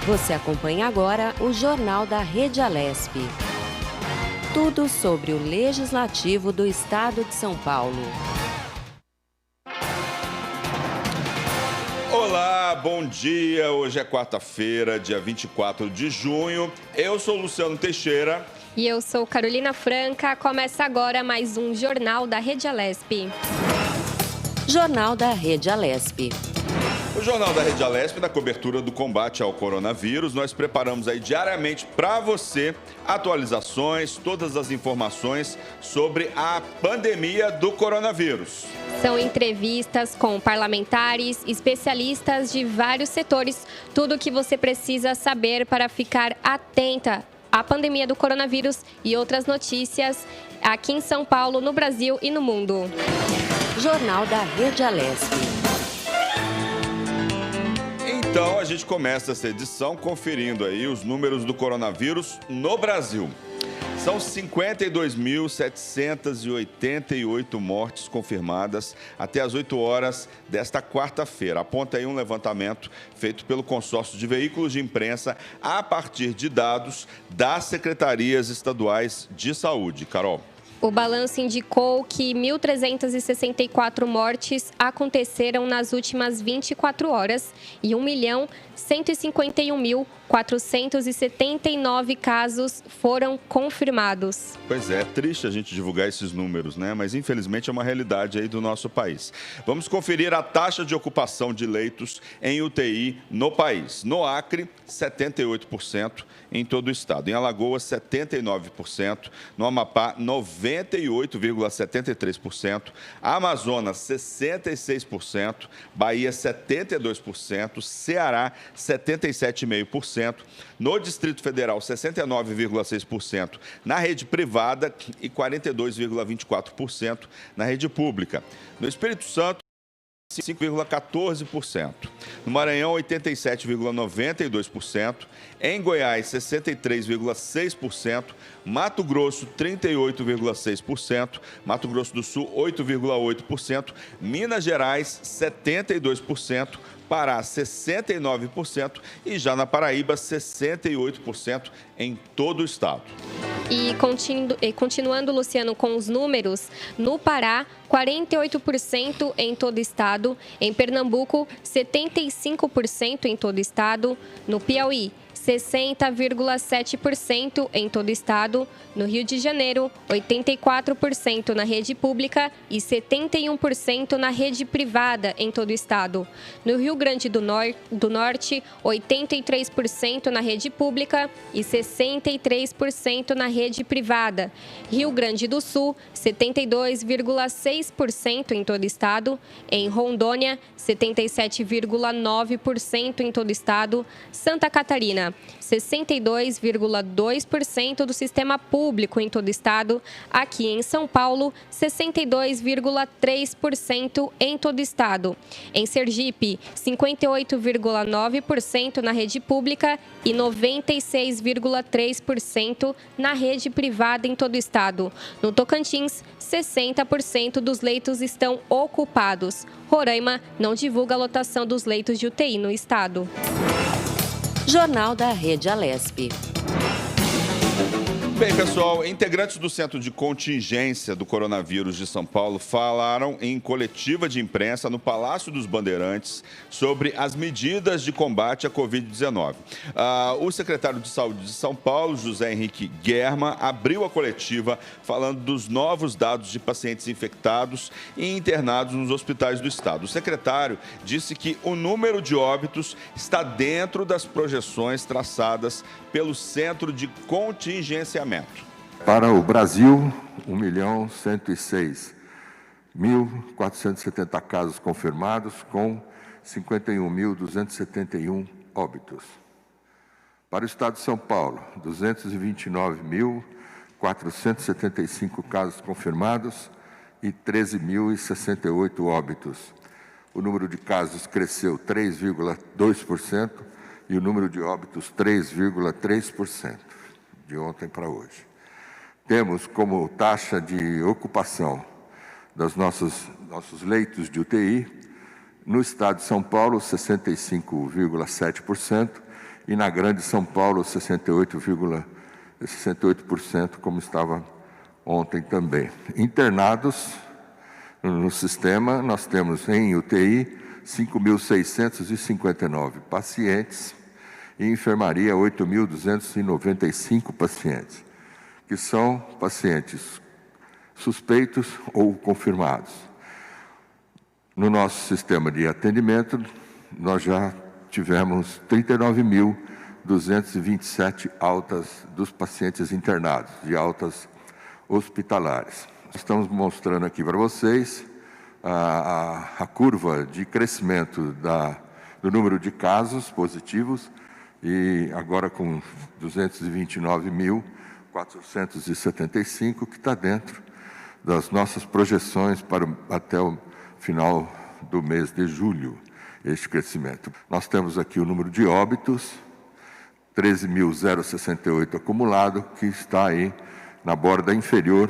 Você acompanha agora o Jornal da Rede Alesp. Tudo sobre o Legislativo do Estado de São Paulo. Olá, bom dia. Hoje é quarta-feira, dia 24 de junho. Eu sou Luciano Teixeira. E eu sou Carolina Franca. Começa agora mais um Jornal da Rede Alesp. Jornal da Rede Alesp. O Jornal da Rede Alesp, da cobertura do combate ao coronavírus, nós preparamos aí diariamente para você atualizações, todas as informações sobre a pandemia do coronavírus. São entrevistas com parlamentares, especialistas de vários setores, tudo o que você precisa saber para ficar atenta à pandemia do coronavírus e outras notícias aqui em São Paulo, no Brasil e no mundo. Jornal da Rede Alesp. Então, a gente começa essa edição conferindo aí os números do coronavírus no Brasil. São 52.788 mortes confirmadas até as 8 horas desta quarta-feira. Aponta aí um levantamento feito pelo consórcio de veículos de imprensa a partir de dados das secretarias estaduais de saúde. Carol. O balanço indicou que 1.364 mortes aconteceram nas últimas 24 horas e 1.151.479 casos foram confirmados. Pois é triste a gente divulgar esses números, né? Mas infelizmente é uma realidade aí do nosso país. Vamos conferir a taxa de ocupação de leitos em UTI no país. No Acre, 78% em todo o estado. Em Alagoas, 79%. No Amapá, 98,73%. Amazonas, 66%. Bahia, 72%. Ceará, 77,5%. No Distrito Federal, 69,6% na rede privada e 42,24% na rede pública. No Espírito Santo, 5,14%. No Maranhão, 87,92%. Em Goiás, 63,6%. Mato Grosso, 38,6%. Mato Grosso do Sul, 8,8%. Minas Gerais, 72%. Pará, 69% e já na Paraíba, 68% em todo o estado. E continuando, Luciano, com os números, no Pará, 48% em todo o estado, em Pernambuco, 75% em todo o estado, no Piauí, 60,7% em todo o estado. No Rio de Janeiro, 84% na rede pública e 71% na rede privada em todo o estado. No Rio Grande do Norte, 83% na rede pública e 63% na rede privada. Rio Grande do Sul, 72,6% em todo o estado. Em Rondônia, 77,9% em todo o estado. Santa Catarina, 62,2% do sistema público em todo o estado. Aqui em São Paulo, 62,3% em todo o estado. Em Sergipe, 58,9% na rede pública e 96,3% na rede privada em todo o estado. No Tocantins, 60% dos leitos estão ocupados. Roraima não divulga a lotação dos leitos de UTI no estado. Jornal da Rede Alesp. Bem, pessoal, integrantes do Centro de Contingência do Coronavírus de São Paulo falaram em coletiva de imprensa no Palácio dos Bandeirantes sobre as medidas de combate à Covid-19. O secretário de Saúde de São Paulo, José Henrique Guerma, abriu a coletiva falando dos novos dados de pacientes infectados e internados nos hospitais do estado. O secretário disse que o número de óbitos está dentro das projeções traçadas pelo Centro de Contingenciamento. Para o Brasil, 1.106.470 casos confirmados, com 51.271 óbitos. Para o Estado de São Paulo, 229.475 casos confirmados e 13.068 óbitos. O número de casos cresceu 3,2% e o número de óbitos 3,3%. De ontem para hoje. Temos como taxa de ocupação dos nossos leitos de UTI, no estado de São Paulo, 65,7%, e na Grande São Paulo 68%, como estava ontem também. Internados no sistema, nós temos em UTI 5.659 pacientes e em enfermaria 8.295 pacientes, que são pacientes suspeitos ou confirmados. No nosso sistema de atendimento, nós já tivemos 39.227 altas dos pacientes internados, de altas hospitalares. Estamos mostrando aqui para vocês a curva de crescimento do número de casos positivos, e agora com 229.475, que está dentro das nossas projeções para até o final do mês de julho, este crescimento. Nós temos aqui o número de óbitos, 13.068 acumulado, que está aí na borda inferior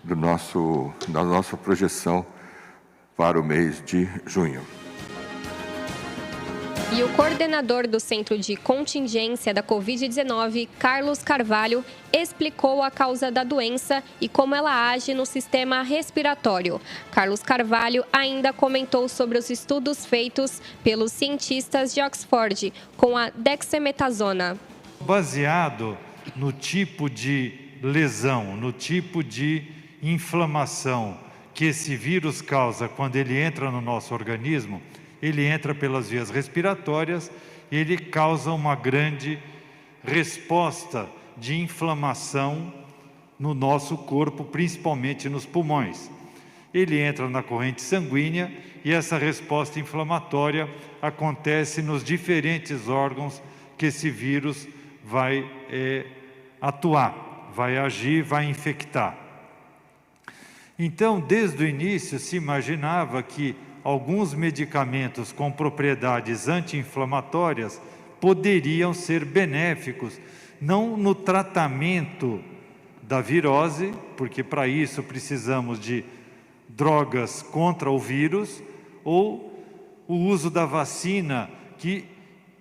da nossa projeção para o mês de junho. E o coordenador do Centro de Contingência da Covid-19, Carlos Carvalho, explicou a causa da doença e como ela age no sistema respiratório. Carlos Carvalho ainda comentou sobre os estudos feitos pelos cientistas de Oxford com a dexametasona. Baseado no tipo de lesão, no tipo de inflamação que esse vírus causa quando ele entra no nosso organismo, ele entra pelas vias respiratórias e ele causa uma grande resposta de inflamação no nosso corpo, principalmente nos pulmões. Ele entra na corrente sanguínea e essa resposta inflamatória acontece nos diferentes órgãos que esse vírus vai atuar, vai agir, vai infectar. Então, desde o início se imaginava que alguns medicamentos com propriedades anti-inflamatórias poderiam ser benéficos, não no tratamento da virose, porque para isso precisamos de drogas contra o vírus, ou o uso da vacina, que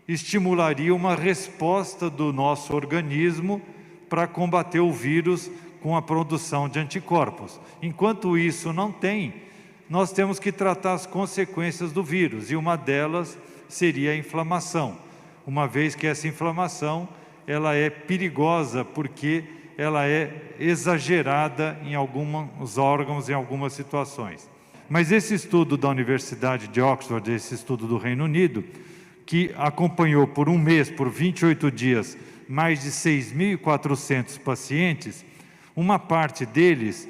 estimularia uma resposta do nosso organismo para combater o vírus com a produção de anticorpos. Enquanto isso não tem, nós temos que tratar as consequências do vírus, e uma delas seria a inflamação, uma vez que essa inflamação ela é perigosa porque ela é exagerada em alguns órgãos, em algumas situações. Mas esse estudo da Universidade de Oxford, esse estudo do Reino Unido, que acompanhou por um mês, por 28 dias, mais de 6.400 pacientes, uma parte deles,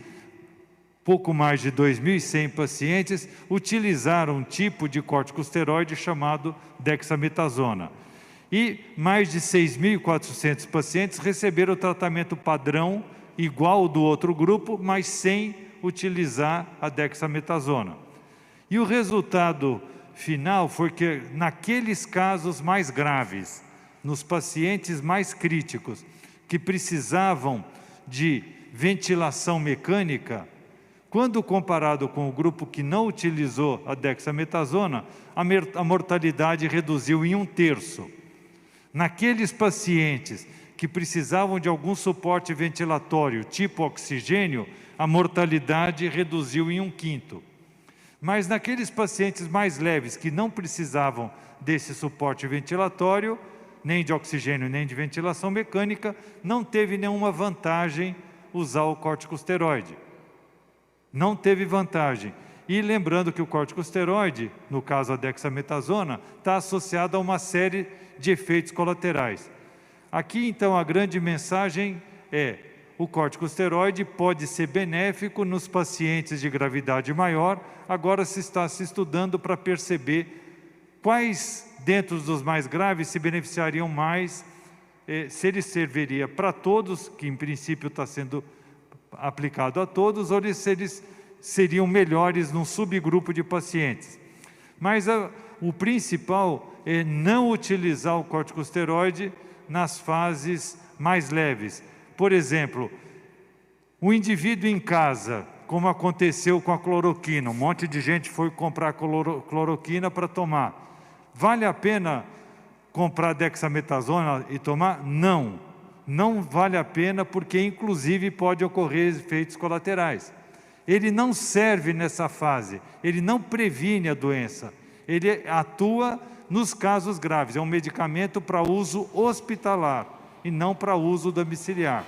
pouco mais de 2.100 pacientes, utilizaram um tipo de corticosteroide chamado dexametasona. E mais de 6.400 pacientes receberam o tratamento padrão, igual ao do outro grupo, mas sem utilizar a dexametasona. E o resultado final foi que, naqueles casos mais graves, nos pacientes mais críticos, que precisavam de ventilação mecânica, quando comparado com o grupo que não utilizou a dexametasona, a mortalidade reduziu em 1/3. Naqueles pacientes que precisavam de algum suporte ventilatório, tipo oxigênio, a mortalidade reduziu em 1/5. Mas naqueles pacientes mais leves, que não precisavam desse suporte ventilatório, nem de oxigênio, nem de ventilação mecânica, não teve nenhuma vantagem usar o corticosteroide. Não teve vantagem. E lembrando que o corticosteroide, no caso a dexametasona, está associado a uma série de efeitos colaterais. Aqui, então, a grande mensagem é: o corticosteroide pode ser benéfico nos pacientes de gravidade maior. Agora se está se estudando para perceber quais, dentro dos mais graves, se beneficiariam mais, se ele serviria para todos, que em princípio está sendo aplicado a todos, ou se eles seriam melhores num subgrupo de pacientes. Mas o principal é não utilizar o corticosteroide nas fases mais leves. Por exemplo, o indivíduo em casa, como aconteceu com a cloroquina, um monte de gente foi comprar cloroquina para tomar. Vale a pena comprar dexametasona e tomar? Não. Não vale a pena porque, inclusive, pode ocorrer efeitos colaterais. Ele não serve nessa fase, ele não previne a doença. Ele atua nos casos graves. É um medicamento para uso hospitalar e não para uso domiciliar.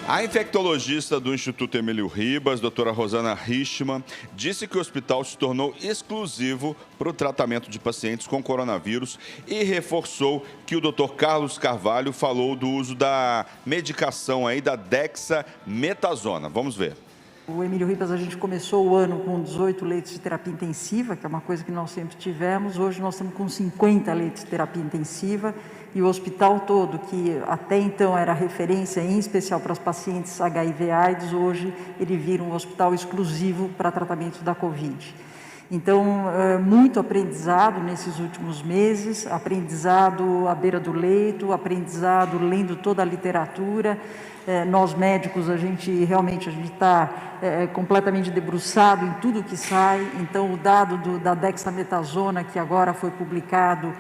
A infectologista do Instituto Emílio Ribas, doutora Rosana Richman, disse que o hospital se tornou exclusivo para o tratamento de pacientes com coronavírus e reforçou que o doutor Carlos Carvalho falou do uso da medicação aí da dexametasona. Vamos ver. O Emílio Ribas, a gente começou o ano com 18 leitos de terapia intensiva, que é uma coisa que nós sempre tivemos. Hoje nós estamos com 50 leitos de terapia intensiva e o hospital todo, que até então era referência em especial para os pacientes HIV/AIDS, hoje ele vira um hospital exclusivo para tratamento da Covid. Então, muito aprendizado nesses últimos meses, aprendizado à beira do leito, aprendizado lendo toda a literatura. Nós médicos, a gente está completamente debruçado em tudo que sai. Então, o dado da dexametasona, que agora foi publicado,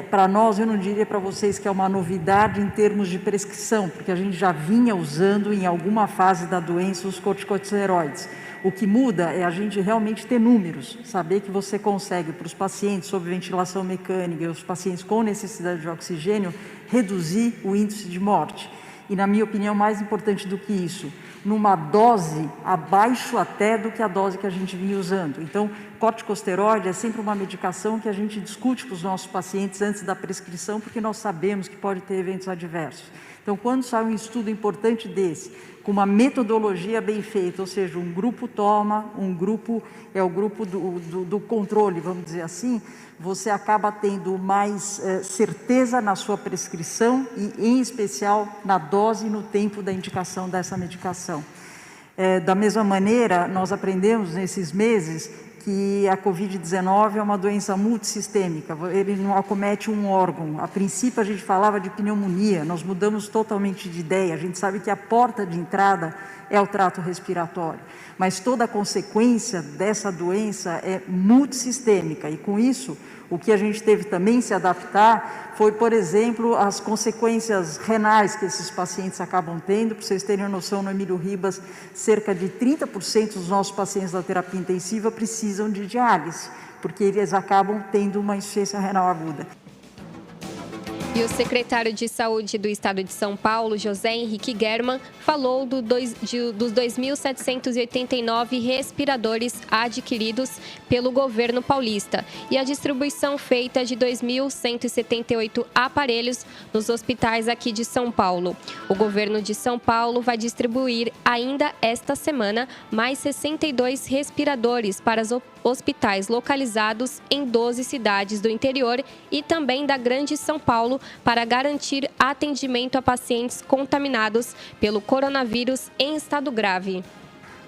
para nós, eu não diria para vocês que é uma novidade em termos de prescrição, porque a gente já vinha usando em alguma fase da doença os corticosteroides. O que muda é a gente realmente ter números, saber que você consegue, para os pacientes sob ventilação mecânica e os pacientes com necessidade de oxigênio, reduzir o índice de morte. E, na minha opinião, mais importante do que isso, numa dose abaixo até do que a dose que a gente vinha usando. Então, corticosteroide é sempre uma medicação que a gente discute com os nossos pacientes antes da prescrição, porque nós sabemos que pode ter eventos adversos. Então, quando sai um estudo importante desse, com uma metodologia bem feita, ou seja, um grupo toma, um grupo é o grupo do controle, vamos dizer assim, você acaba tendo mais certeza na sua prescrição e, em especial, na dose e no tempo da indicação dessa medicação. Da mesma maneira, nós aprendemos nesses meses que a Covid-19 é uma doença multissistêmica, ele não acomete um órgão. A princípio, a gente falava de pneumonia, nós mudamos totalmente de ideia, a gente sabe que a porta de entrada é o trato respiratório, mas toda a consequência dessa doença é multissistêmica e, com isso, o que a gente teve também se adaptar foi, por exemplo, as consequências renais que esses pacientes acabam tendo. Para vocês terem noção, no Emílio Ribas, cerca de 30% dos nossos pacientes da terapia intensiva precisam de diálise, porque eles acabam tendo uma insuficiência renal aguda. E o secretário de Saúde do Estado de São Paulo, José Henrique Germann, falou dos 2.789 respiradores adquiridos pelo governo paulista e a distribuição feita de 2.178 aparelhos nos hospitais aqui de São Paulo. O governo de São Paulo vai distribuir ainda esta semana mais 62 respiradores para os hospitais localizados em 12 cidades do interior e também da Grande São Paulo, para garantir atendimento a pacientes contaminados pelo coronavírus em estado grave.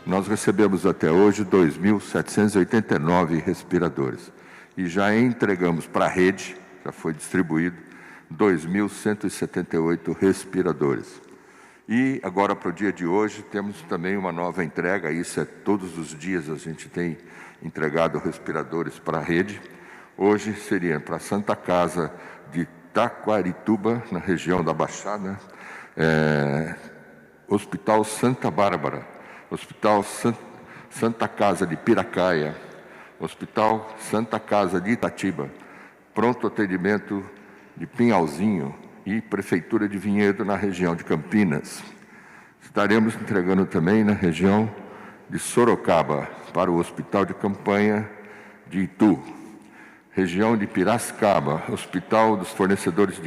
Nós recebemos até hoje 2.789 respiradores e já entregamos para a rede, já foi distribuído, 2.178 respiradores. E agora, para o dia de hoje, temos também uma nova entrega, isso é todos os dias a gente tem entregado respiradores para a rede. Hoje seria para a Santa Casa de Taquarituba, na região da Baixada, Hospital Santa Bárbara, Hospital Santa Casa de Piracaia, Hospital Santa Casa de Itatiba, Pronto Atendimento de Pinhalzinho e Prefeitura de Vinhedo, na região de Campinas. Estaremos entregando também na região de Sorocaba, para o Hospital de Campanha de Itu, região de Piracicaba, Hospital dos Fornecedores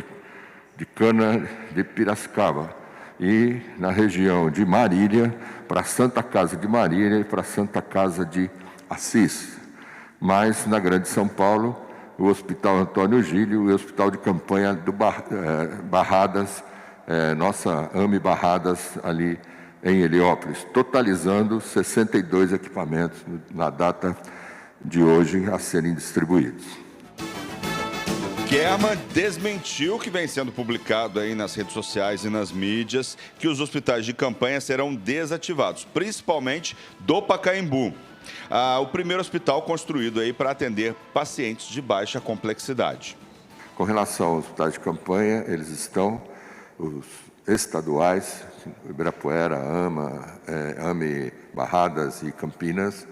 de Cana de Piracicaba, e na região de Marília, para a Santa Casa de Marília e para a Santa Casa de Assis. Mas, na Grande São Paulo, o Hospital Antônio Gílio e o Hospital de Campanha do Barradas, nossa AME Barradas, ali em Heliópolis, totalizando 62 equipamentos na data de hoje a serem distribuídos. Germann desmentiu que vem sendo publicado aí nas redes sociais e nas mídias que os hospitais de campanha serão desativados, principalmente do Pacaembu, o primeiro hospital construído aí para atender pacientes de baixa complexidade. Com relação aos hospitais de campanha, eles estão, os estaduais, Ibirapuera, AME, Barradas e Campinas,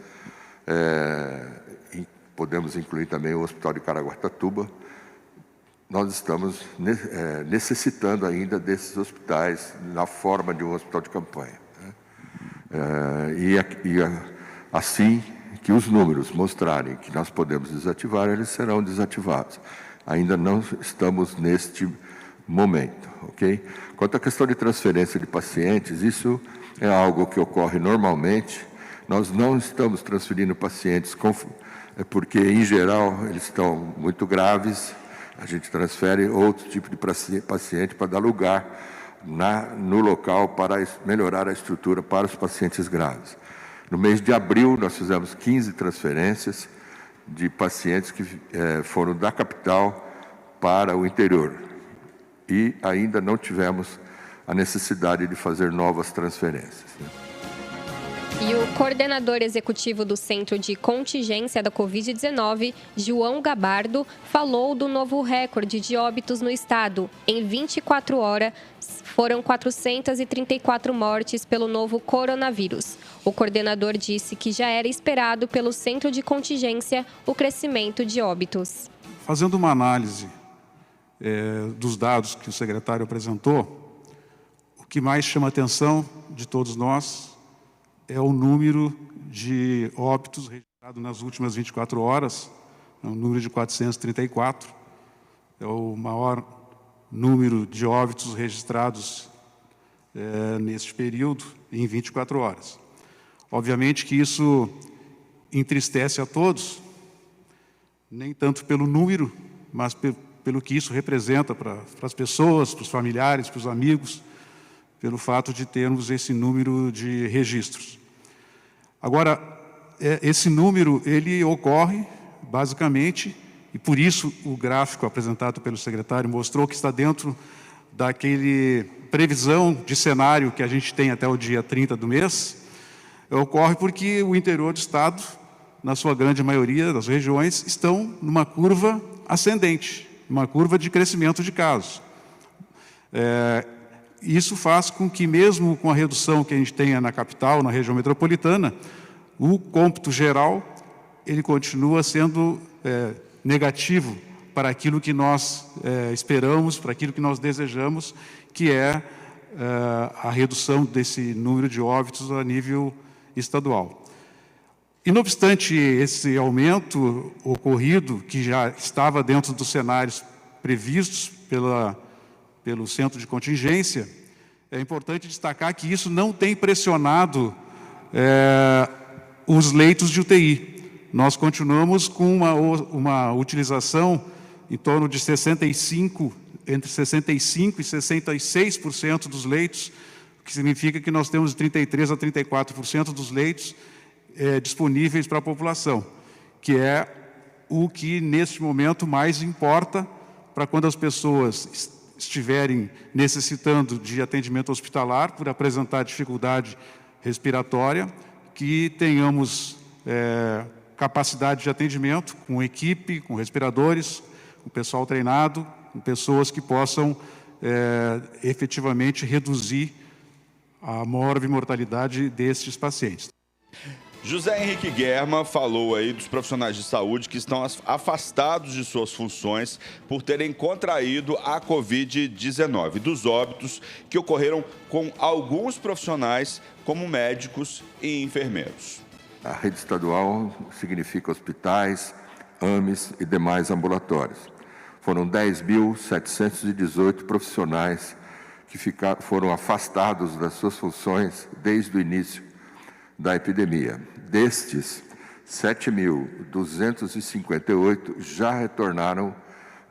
e podemos incluir também o Hospital de Caraguatatuba. Nós estamos necessitando ainda desses hospitais na forma de um hospital de campanha. Assim que os números mostrarem que nós podemos desativar, eles serão desativados. Ainda não estamos neste momento, ok? Quanto à questão de transferência de pacientes, isso é algo que ocorre normalmente. Nós não estamos transferindo pacientes porque, em geral, eles estão muito graves. A gente transfere outro tipo de paciente para dar lugar no local para melhorar a estrutura para os pacientes graves. No mês de abril, nós fizemos 15 transferências de pacientes que foram da capital para o interior. E ainda não tivemos a necessidade de fazer novas transferências. E o coordenador executivo do Centro de Contingência da Covid-19, João Gabardo, falou do novo recorde de óbitos no estado. Em 24 horas, foram 434 mortes pelo novo coronavírus. O coordenador disse que já era esperado pelo Centro de Contingência o crescimento de óbitos. Fazendo uma análise dos dados que o secretário apresentou, o que mais chama a atenção de todos nós é o número de óbitos registrados nas últimas 24 horas, é um número de 434, é o maior número de óbitos registrados neste período em 24 horas. Obviamente que isso entristece a todos, nem tanto pelo número, mas pelo que isso representa para as pessoas, para os familiares, para os amigos, pelo fato de termos esse número de registros. Agora, esse número, ele ocorre, basicamente, e por isso o gráfico apresentado pelo secretário mostrou que está dentro daquele previsão de cenário que a gente tem até o dia 30 do mês, ocorre porque o interior do estado, na sua grande maioria das regiões, estão numa curva ascendente, uma curva de crescimento de casos. Isso faz com que, mesmo com a redução que a gente tenha na capital, na região metropolitana, o cômputo geral, ele continua sendo negativo para aquilo que nós esperamos, para aquilo que nós desejamos, que é a redução desse número de óbitos a nível estadual. E, não obstante esse aumento ocorrido, que já estava dentro dos cenários previstos pelo Centro de Contingência, é importante destacar que isso não tem pressionado os leitos de UTI. Nós continuamos com uma utilização em torno de entre 65% e 66% dos leitos, o que significa que nós temos 33% a 34% dos leitos disponíveis para a população, que é o que, neste momento, mais importa para quando as pessoas estiverem necessitando de atendimento hospitalar por apresentar dificuldade respiratória, que tenhamos capacidade de atendimento com equipe, com respiradores, com pessoal treinado, com pessoas que possam efetivamente reduzir a mortalidade destes pacientes. José Henrique Guerma falou aí dos profissionais de saúde que estão afastados de suas funções por terem contraído a Covid-19, dos óbitos que ocorreram com alguns profissionais, como médicos e enfermeiros. A rede estadual significa hospitais, AMEs e demais ambulatórios. Foram 10.718 profissionais que foram afastados das suas funções desde o início da epidemia. Destes, 7.258 já retornaram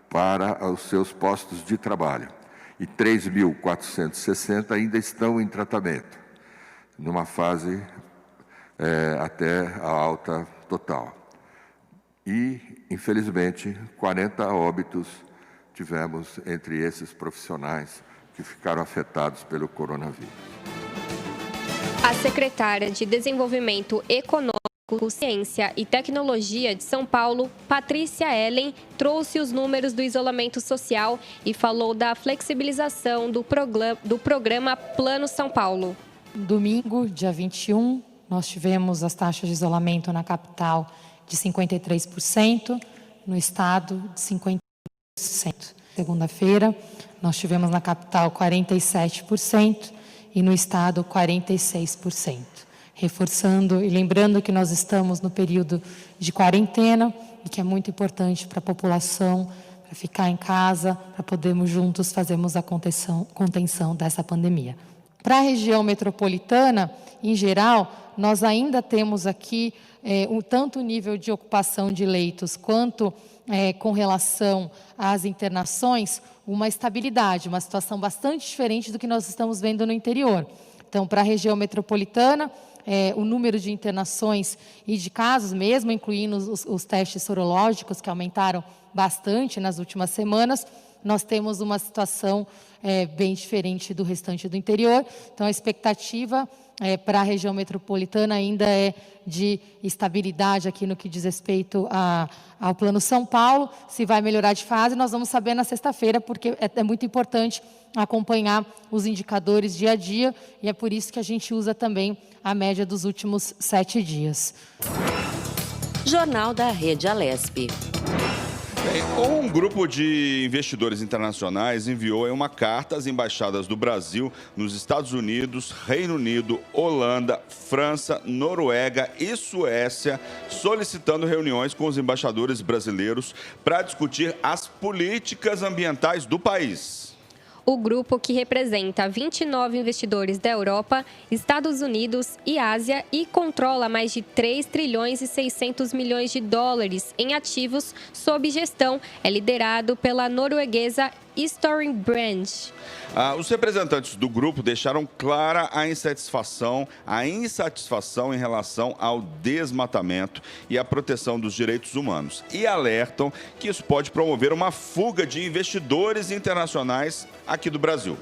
para os seus postos de trabalho e 3.460 ainda estão em tratamento, numa fase até a alta total. E, infelizmente, 40 óbitos tivemos entre esses profissionais que ficaram afetados pelo coronavírus. A secretária de Desenvolvimento Econômico Ciência e Tecnologia de São Paulo, Patrícia Ellen, trouxe os números do isolamento social e falou da flexibilização do programa Plano São Paulo. Domingo, dia 21, nós tivemos as taxas de isolamento na capital de 53%, no estado de 50%. Segunda-feira, nós tivemos na capital 47% e no estado 46%. Reforçando e lembrando que nós estamos no período de quarentena e que é muito importante para a população, para ficar em casa, para podermos juntos fazermos a contenção dessa pandemia. Para a região metropolitana, em geral, nós ainda temos aqui tanto o nível de ocupação de leitos quanto com relação às internações, uma estabilidade, uma situação bastante diferente do que nós estamos vendo no interior. Então, para a região metropolitana, o número de internações e de casos, mesmo incluindo os testes sorológicos, que aumentaram bastante nas últimas semanas, nós temos uma situação bem diferente do restante do interior. Então, a expectativa para a região metropolitana ainda é de estabilidade aqui no que diz respeito ao Plano São Paulo. Se vai melhorar de fase, nós vamos saber na sexta-feira, porque é muito importante acompanhar os indicadores dia a dia, e é por isso que a gente usa também a média dos últimos 7 dias. Jornal da Rede Alesp. Um grupo de investidores internacionais enviou uma carta às embaixadas do Brasil nos Estados Unidos, Reino Unido, Holanda, França, Noruega e Suécia, solicitando reuniões com os embaixadores brasileiros para discutir as políticas ambientais do país. O grupo, que representa 29 investidores da Europa, Estados Unidos e Ásia e controla mais de 3 trilhões e 600 milhões de dólares em ativos sob gestão, é liderado pela norueguesa Storebrand. Os representantes do grupo deixaram clara a insatisfação em relação ao desmatamento e à proteção dos direitos humanos e alertam que isso pode promover uma fuga de investidores internacionais aqui do Brasil.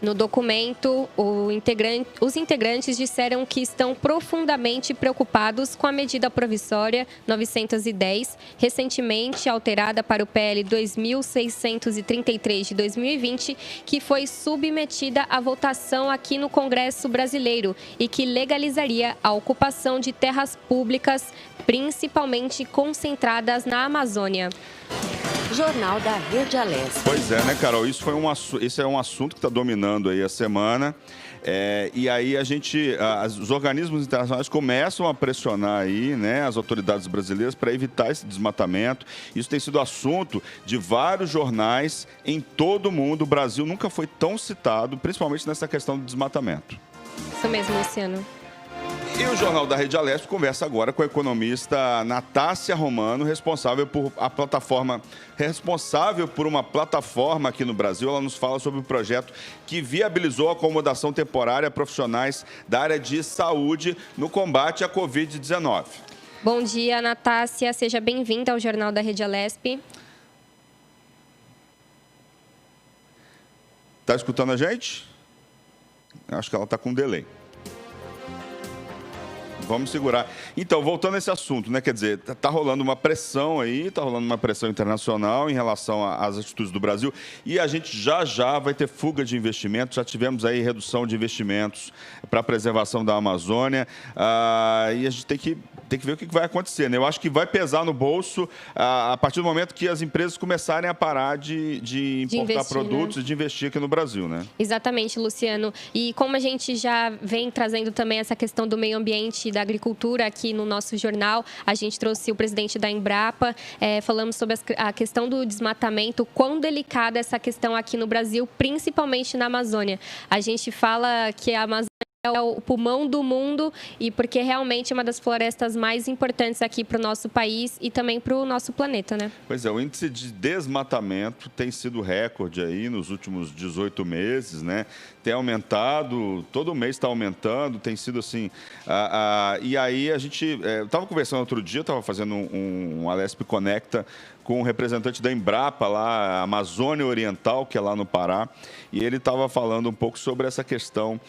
No documento, os integrantes disseram que estão profundamente preocupados com a medida provisória 910, recentemente alterada para o PL 2633 de 2020, que foi submetida à votação aqui no Congresso brasileiro e que legalizaria a ocupação de terras públicas, principalmente concentradas na Amazônia. Jornal da Rede Alesp. Pois é, né, Carol? Esse é um assunto que está dominando aí a semana. E aí os organismos internacionais começam a pressionar aí, né, as autoridades brasileiras para evitar esse desmatamento. Isso tem sido assunto de vários jornais em todo o mundo. O Brasil nunca foi tão citado, principalmente nessa questão do desmatamento. Isso mesmo, Luciano. E o Jornal da Rede Alesp conversa agora com a economista Natácia Romano, responsável por uma plataforma aqui no Brasil. Ela nos fala sobre o projeto que viabilizou a acomodação temporária a profissionais da área de saúde no combate à Covid-19. Bom dia, Natácia. Seja bem-vinda ao Jornal da Rede Alesp. Está escutando a gente? Acho que ela está com delay. Vamos segurar. Então, voltando a esse assunto, né? Quer dizer, está rolando uma pressão aí, está rolando uma pressão internacional em relação às atitudes do Brasil e a gente já vai ter fuga de investimentos, já tivemos aí redução de investimentos para a preservação da Amazônia e a gente tem que ver o que vai acontecer, né? Eu acho que vai pesar no bolso a partir do momento que as empresas começarem a parar de importar investir, produtos, né? E de investir aqui no Brasil, né? Exatamente, Luciano. E como a gente já vem trazendo também essa questão do meio ambiente da agricultura aqui no nosso jornal, a gente trouxe o presidente da Embrapa, falamos sobre a questão do desmatamento, quão delicada essa questão aqui no Brasil, principalmente na Amazônia. A gente fala que a Amazônia é o pulmão do mundo e porque realmente é uma das florestas mais importantes aqui para o nosso país e também para o nosso planeta, né? Pois é, o índice de desmatamento tem sido recorde aí nos últimos 18 meses, né? Tem aumentado, todo mês está aumentando, tem sido assim. E aí a gente, eu estava conversando outro dia, estava fazendo um Alesp Conecta com um representante da Embrapa, lá, Amazônia Oriental, que é lá no Pará, e ele estava falando um pouco sobre essa questão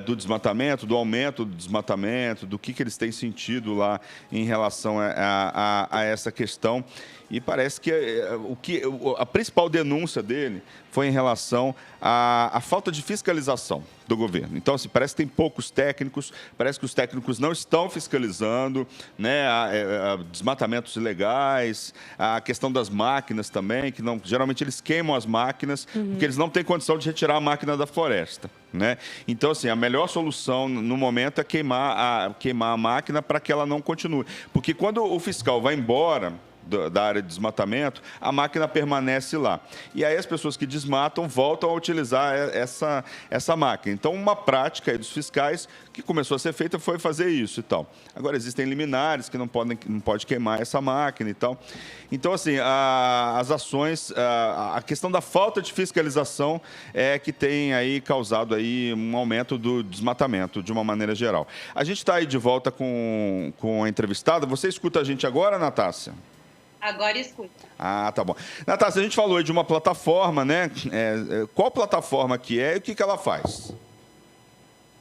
do desmatamento, do aumento do desmatamento, do que eles têm sentido lá em relação a essa questão. E parece que a principal denúncia dele foi em relação à falta de fiscalização do governo. Então, assim, parece que tem poucos técnicos, parece que os técnicos não estão fiscalizando, né, desmatamentos ilegais, a questão das máquinas também, que não, geralmente eles queimam as máquinas, porque eles não têm condição de retirar a máquina da floresta, né? Então, assim, a melhor solução no momento é queimar a máquina para que ela não continue. Porque quando o fiscal vai embora da área de desmatamento, a máquina permanece lá. E aí as pessoas que desmatam voltam a utilizar essa máquina. Então, uma prática aí dos fiscais que começou a ser feita foi fazer isso e tal. Agora, existem liminares que não pode queimar essa máquina e tal. Então, assim, as ações, a questão da falta de fiscalização é que tem aí causado aí um aumento do desmatamento, de uma maneira geral. A gente está aí de volta com a entrevistada. Você escuta a gente agora, Natácia? Agora escuta. Ah, tá bom. Natácia, a gente falou aí de uma plataforma, né? Qual plataforma que é e o que ela faz?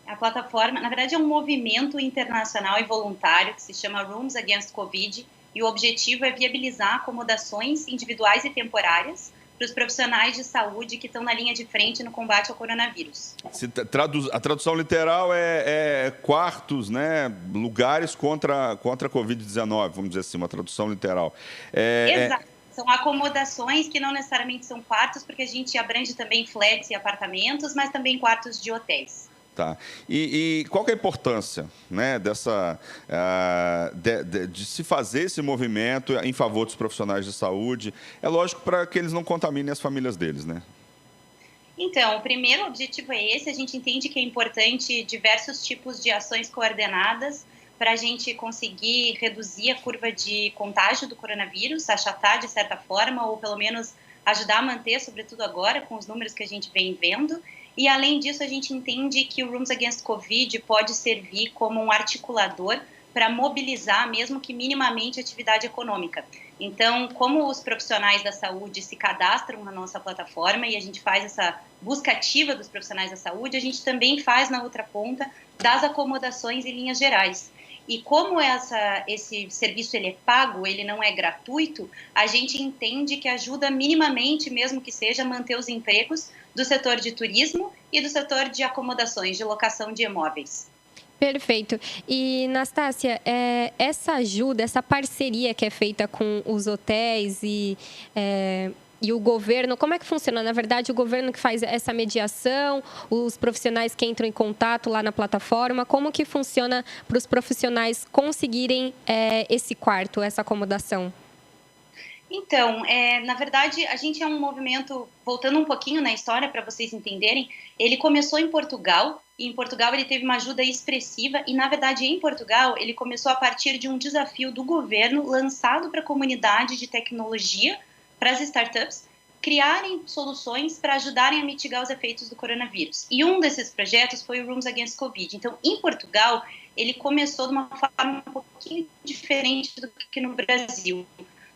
A plataforma, na verdade, é um movimento internacional e voluntário que se chama Rooms Against Covid, e o objetivo é viabilizar acomodações individuais e temporárias para os profissionais de saúde que estão na linha de frente no combate ao coronavírus. A tradução literal é quartos, né? Lugares contra a Covid-19, vamos dizer assim, uma tradução literal. Exato. São acomodações que não necessariamente são quartos, porque a gente abrange também flats e apartamentos, mas também quartos de hotéis. Tá. E qual que é a importância, né, de se fazer esse movimento em favor dos profissionais de saúde? É lógico, para que eles não contaminem as famílias deles, né? Então, o primeiro objetivo é esse. A gente entende que é importante diversos tipos de ações coordenadas para a gente conseguir reduzir a curva de contágio do coronavírus, achatar de certa forma, ou pelo menos ajudar a manter, sobretudo agora, com os números que a gente vem vendo. E, além disso, a gente entende que o Rooms Against Covid pode servir como um articulador para mobilizar, mesmo que minimamente, a atividade econômica. Então, como os profissionais da saúde se cadastram na nossa plataforma e a gente faz essa busca ativa dos profissionais da saúde, a gente também faz na outra ponta das acomodações em linhas gerais. E como esse serviço ele é pago, ele não é gratuito, a gente entende que ajuda minimamente, mesmo que seja, a manter os empregos do setor de turismo e do setor de acomodações, de locação de imóveis. Perfeito. E, Nastácia, essa ajuda, essa parceria que é feita com os hotéis e o governo, como é que funciona? Na verdade, o governo que faz essa mediação, os profissionais que entram em contato lá na plataforma, como que funciona para os profissionais conseguirem esse quarto, essa acomodação? Então, na verdade, a gente é um movimento, voltando um pouquinho na história para vocês entenderem, ele começou em Portugal, e em Portugal ele teve uma ajuda expressiva, e na verdade em Portugal ele começou a partir de um desafio do governo lançado para a comunidade de tecnologia, para as startups, criarem soluções para ajudarem a mitigar os efeitos do coronavírus. E um desses projetos foi o Rooms Against Covid. Então, em Portugal, ele começou de uma forma um pouquinho diferente do que no Brasil,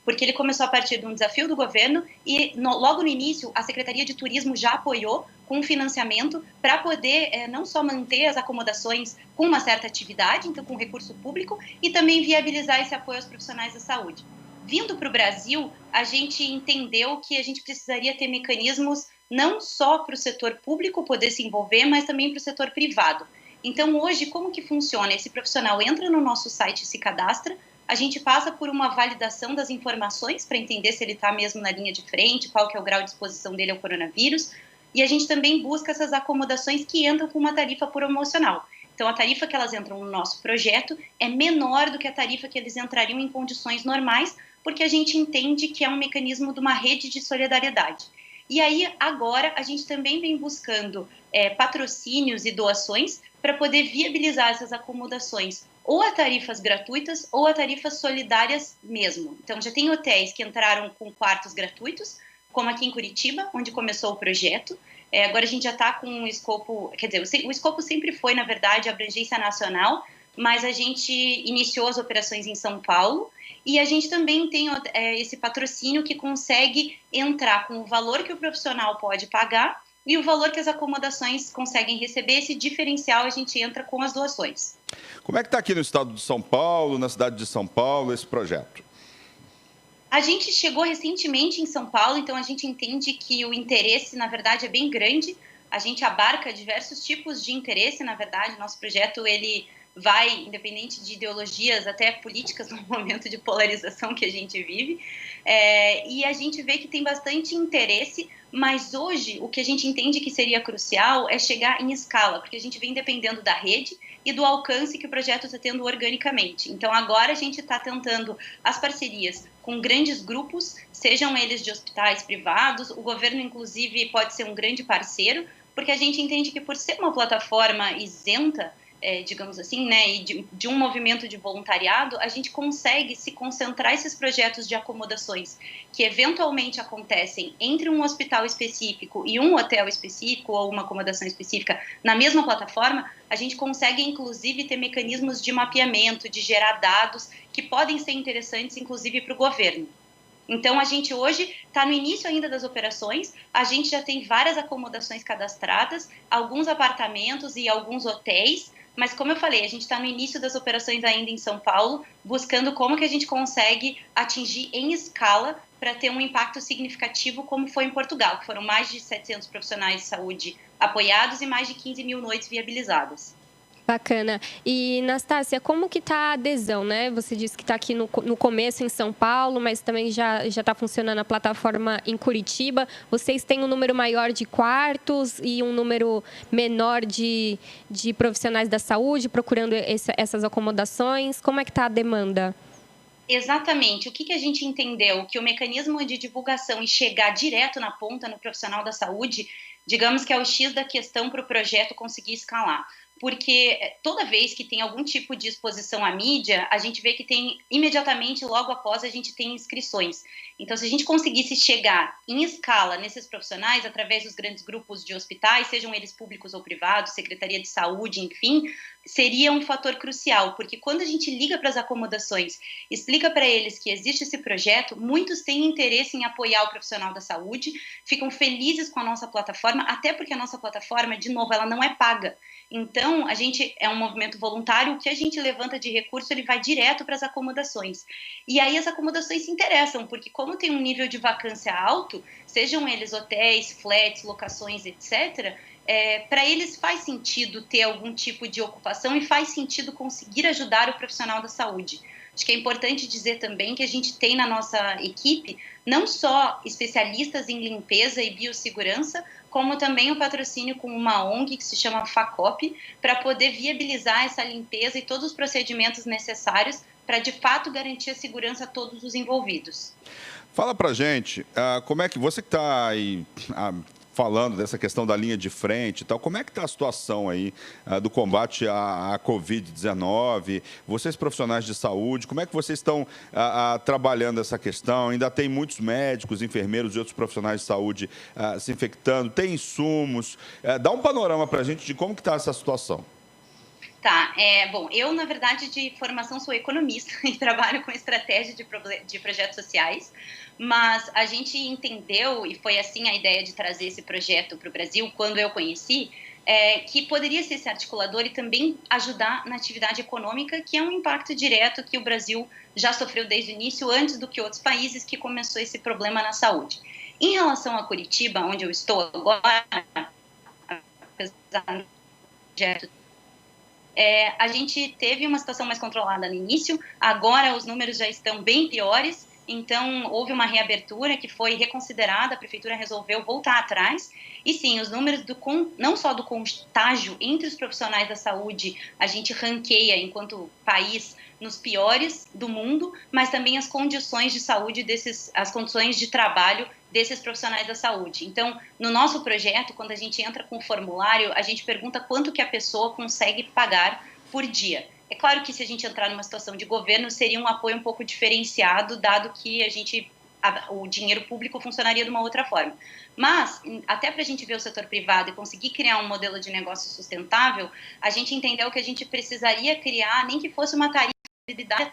porque ele começou a partir de um desafio do governo e logo no início a Secretaria de Turismo já apoiou com financiamento para poder não só manter as acomodações com uma certa atividade, então com recurso público, e também viabilizar esse apoio aos profissionais da saúde. Vindo para o Brasil, a gente entendeu que a gente precisaria ter mecanismos não só para o setor público poder se envolver, mas também para o setor privado. Então, hoje, como que funciona? Esse profissional entra no nosso site e se cadastra, a gente passa por uma validação das informações para entender se ele está mesmo na linha de frente, qual que é o grau de exposição dele ao coronavírus, e a gente também busca essas acomodações que entram com uma tarifa promocional. Então, a tarifa que elas entram no nosso projeto é menor do que a tarifa que eles entrariam em condições normais, porque a gente entende que é um mecanismo de uma rede de solidariedade. E aí, agora, a gente também vem buscando patrocínios e doações para poder viabilizar essas acomodações, ou a tarifas gratuitas ou a tarifas solidárias mesmo. Então, já tem hotéis que entraram com quartos gratuitos, como aqui em Curitiba, onde começou o projeto. Agora a gente já está com um escopo, quer dizer, o escopo sempre foi, na verdade, a abrangência nacional, mas a gente iniciou as operações em São Paulo e a gente também tem esse patrocínio que consegue entrar com o valor que o profissional pode pagar e o valor que as acomodações conseguem receber. Esse diferencial a gente entra com as doações. Como é que está aqui no estado de São Paulo, na cidade de São Paulo, esse projeto? A gente chegou recentemente em São Paulo, então a gente entende que o interesse, na verdade, é bem grande. A gente abarca diversos tipos de interesse, na verdade. Nosso projeto, ele vai, independente de ideologias, até políticas, no momento de polarização que a gente vive. E a gente vê que tem bastante interesse, mas hoje o que a gente entende que seria crucial é chegar em escala, porque a gente vem dependendo da rede e do alcance que o projeto está tendo organicamente. Então agora a gente está tentando as parcerias com grandes grupos, sejam eles de hospitais privados, o governo inclusive pode ser um grande parceiro, porque a gente entende que por ser uma plataforma isenta, digamos assim, né, e de um movimento de voluntariado, a gente consegue se concentrar esses projetos de acomodações que eventualmente acontecem entre um hospital específico e um hotel específico ou uma acomodação específica na mesma plataforma. A gente consegue, inclusive, ter mecanismos de mapeamento, de gerar dados que podem ser interessantes, inclusive, para o governo. Então, a gente hoje está no início ainda das operações, a gente já tem várias acomodações cadastradas, alguns apartamentos e alguns hotéis, mas como eu falei, a gente está no início das operações ainda em São Paulo, buscando como que a gente consegue atingir em escala para ter um impacto significativo como foi em Portugal, que foram mais de 700 profissionais de saúde apoiados e mais de 15 mil noites viabilizadas. Bacana. E, Nastácia, como que está a adesão, né? Você disse que está aqui no começo em São Paulo, mas também já está funcionando a plataforma em Curitiba. Vocês têm um número maior de quartos e um número menor de profissionais da saúde procurando essas acomodações? Como é que está a demanda? Exatamente. O que a gente entendeu? Que o mecanismo de divulgação e chegar direto na ponta no profissional da saúde, digamos que é o X da questão para o projeto conseguir escalar. Porque toda vez que tem algum tipo de exposição à mídia, a gente vê que tem, imediatamente, logo após, a gente tem inscrições. Então, se a gente conseguisse chegar em escala nesses profissionais, através dos grandes grupos de hospitais, sejam eles públicos ou privados, Secretaria de Saúde, enfim, seria um fator crucial, porque quando a gente liga para as acomodações, explica para eles que existe esse projeto, muitos têm interesse em apoiar o profissional da saúde, ficam felizes com a nossa plataforma, até porque a nossa plataforma, de novo, ela não é paga. Então, a gente é um movimento voluntário, o que a gente levanta de recurso, ele vai direto para as acomodações. E aí as acomodações se interessam, porque como tem um nível de vacância alto, sejam eles hotéis, flats, locações, etc., para eles faz sentido ter algum tipo de ocupação e faz sentido conseguir ajudar o profissional da saúde. Acho que é importante dizer também que a gente tem na nossa equipe não só especialistas em limpeza e biossegurança, como também o patrocínio com uma ONG que se chama FACOP, para poder viabilizar essa limpeza e todos os procedimentos necessários para, de fato, garantir a segurança a todos os envolvidos. Fala pra gente, como é que você que está aí falando dessa questão da linha de frente e tal, como é que está a situação aí do combate à Covid-19? Vocês profissionais de saúde, como é que vocês estão trabalhando essa questão? Ainda tem muitos médicos, enfermeiros e outros profissionais de saúde se infectando, tem insumos? Dá um panorama para a gente de como que está essa situação. Tá, bom, eu, na verdade, de formação sou economista e trabalho com estratégia de projetos sociais, mas a gente entendeu, e foi assim a ideia de trazer esse projeto para o Brasil, quando eu conheci, que poderia ser esse articulador e também ajudar na atividade econômica, que é um impacto direto que o Brasil já sofreu desde o início, antes do que outros países, que começou esse problema na saúde. Em relação a Curitiba, onde eu estou agora, apesar do projeto, a gente teve uma situação mais controlada no início, agora os números já estão bem piores, então houve uma reabertura que foi reconsiderada, a prefeitura resolveu voltar atrás, e sim, os números não só do contágio entre os profissionais da saúde, a gente ranqueia enquanto país nos piores do mundo, mas também as condições de saúde as condições de trabalho desses profissionais da saúde. Então, no nosso projeto, quando a gente entra com o formulário, a gente pergunta quanto que a pessoa consegue pagar por dia. É claro que se a gente entrar numa situação de governo, seria um apoio um pouco diferenciado, dado que a gente o dinheiro público funcionaria de uma outra forma. Mas, até para a gente ver o setor privado e conseguir criar um modelo de negócio sustentável, a gente entendeu que a gente precisaria criar, nem que fosse uma tarifa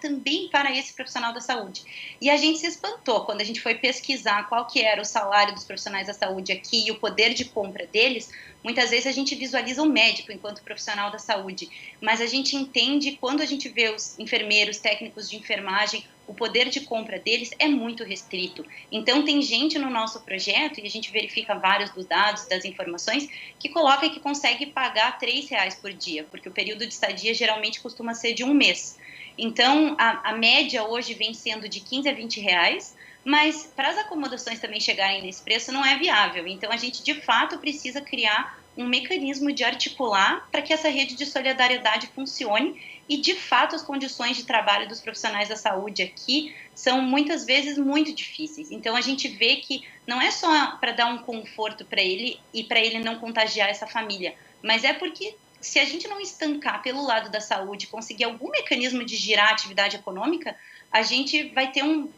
também para esse profissional da saúde. E a gente se espantou quando a gente foi pesquisar qual que era o salário dos profissionais da saúde aqui e o poder de compra deles. Muitas vezes a gente visualiza o médico enquanto profissional da saúde, mas a gente entende, quando a gente vê os enfermeiros, técnicos de enfermagem, o poder de compra deles é muito restrito. Então, tem gente no nosso projeto, e a gente verifica vários dos dados, das informações, que coloca que consegue pagar R$3 por dia, porque o período de estadia geralmente costuma ser de um mês. Então, a média hoje vem sendo de 15 a 20 reais, mas para as acomodações também chegarem nesse preço não é viável. Então, a gente, de fato, precisa criar um mecanismo de articular para que essa rede de solidariedade funcione e, de fato, as condições de trabalho dos profissionais da saúde aqui são, muitas vezes, muito difíceis. Então, a gente vê que não é só para dar um conforto para ele e para ele não contagiar essa família, mas é porque, se a gente não estancar pelo lado da saúde, conseguir algum mecanismo de girar a atividade econômica, a gente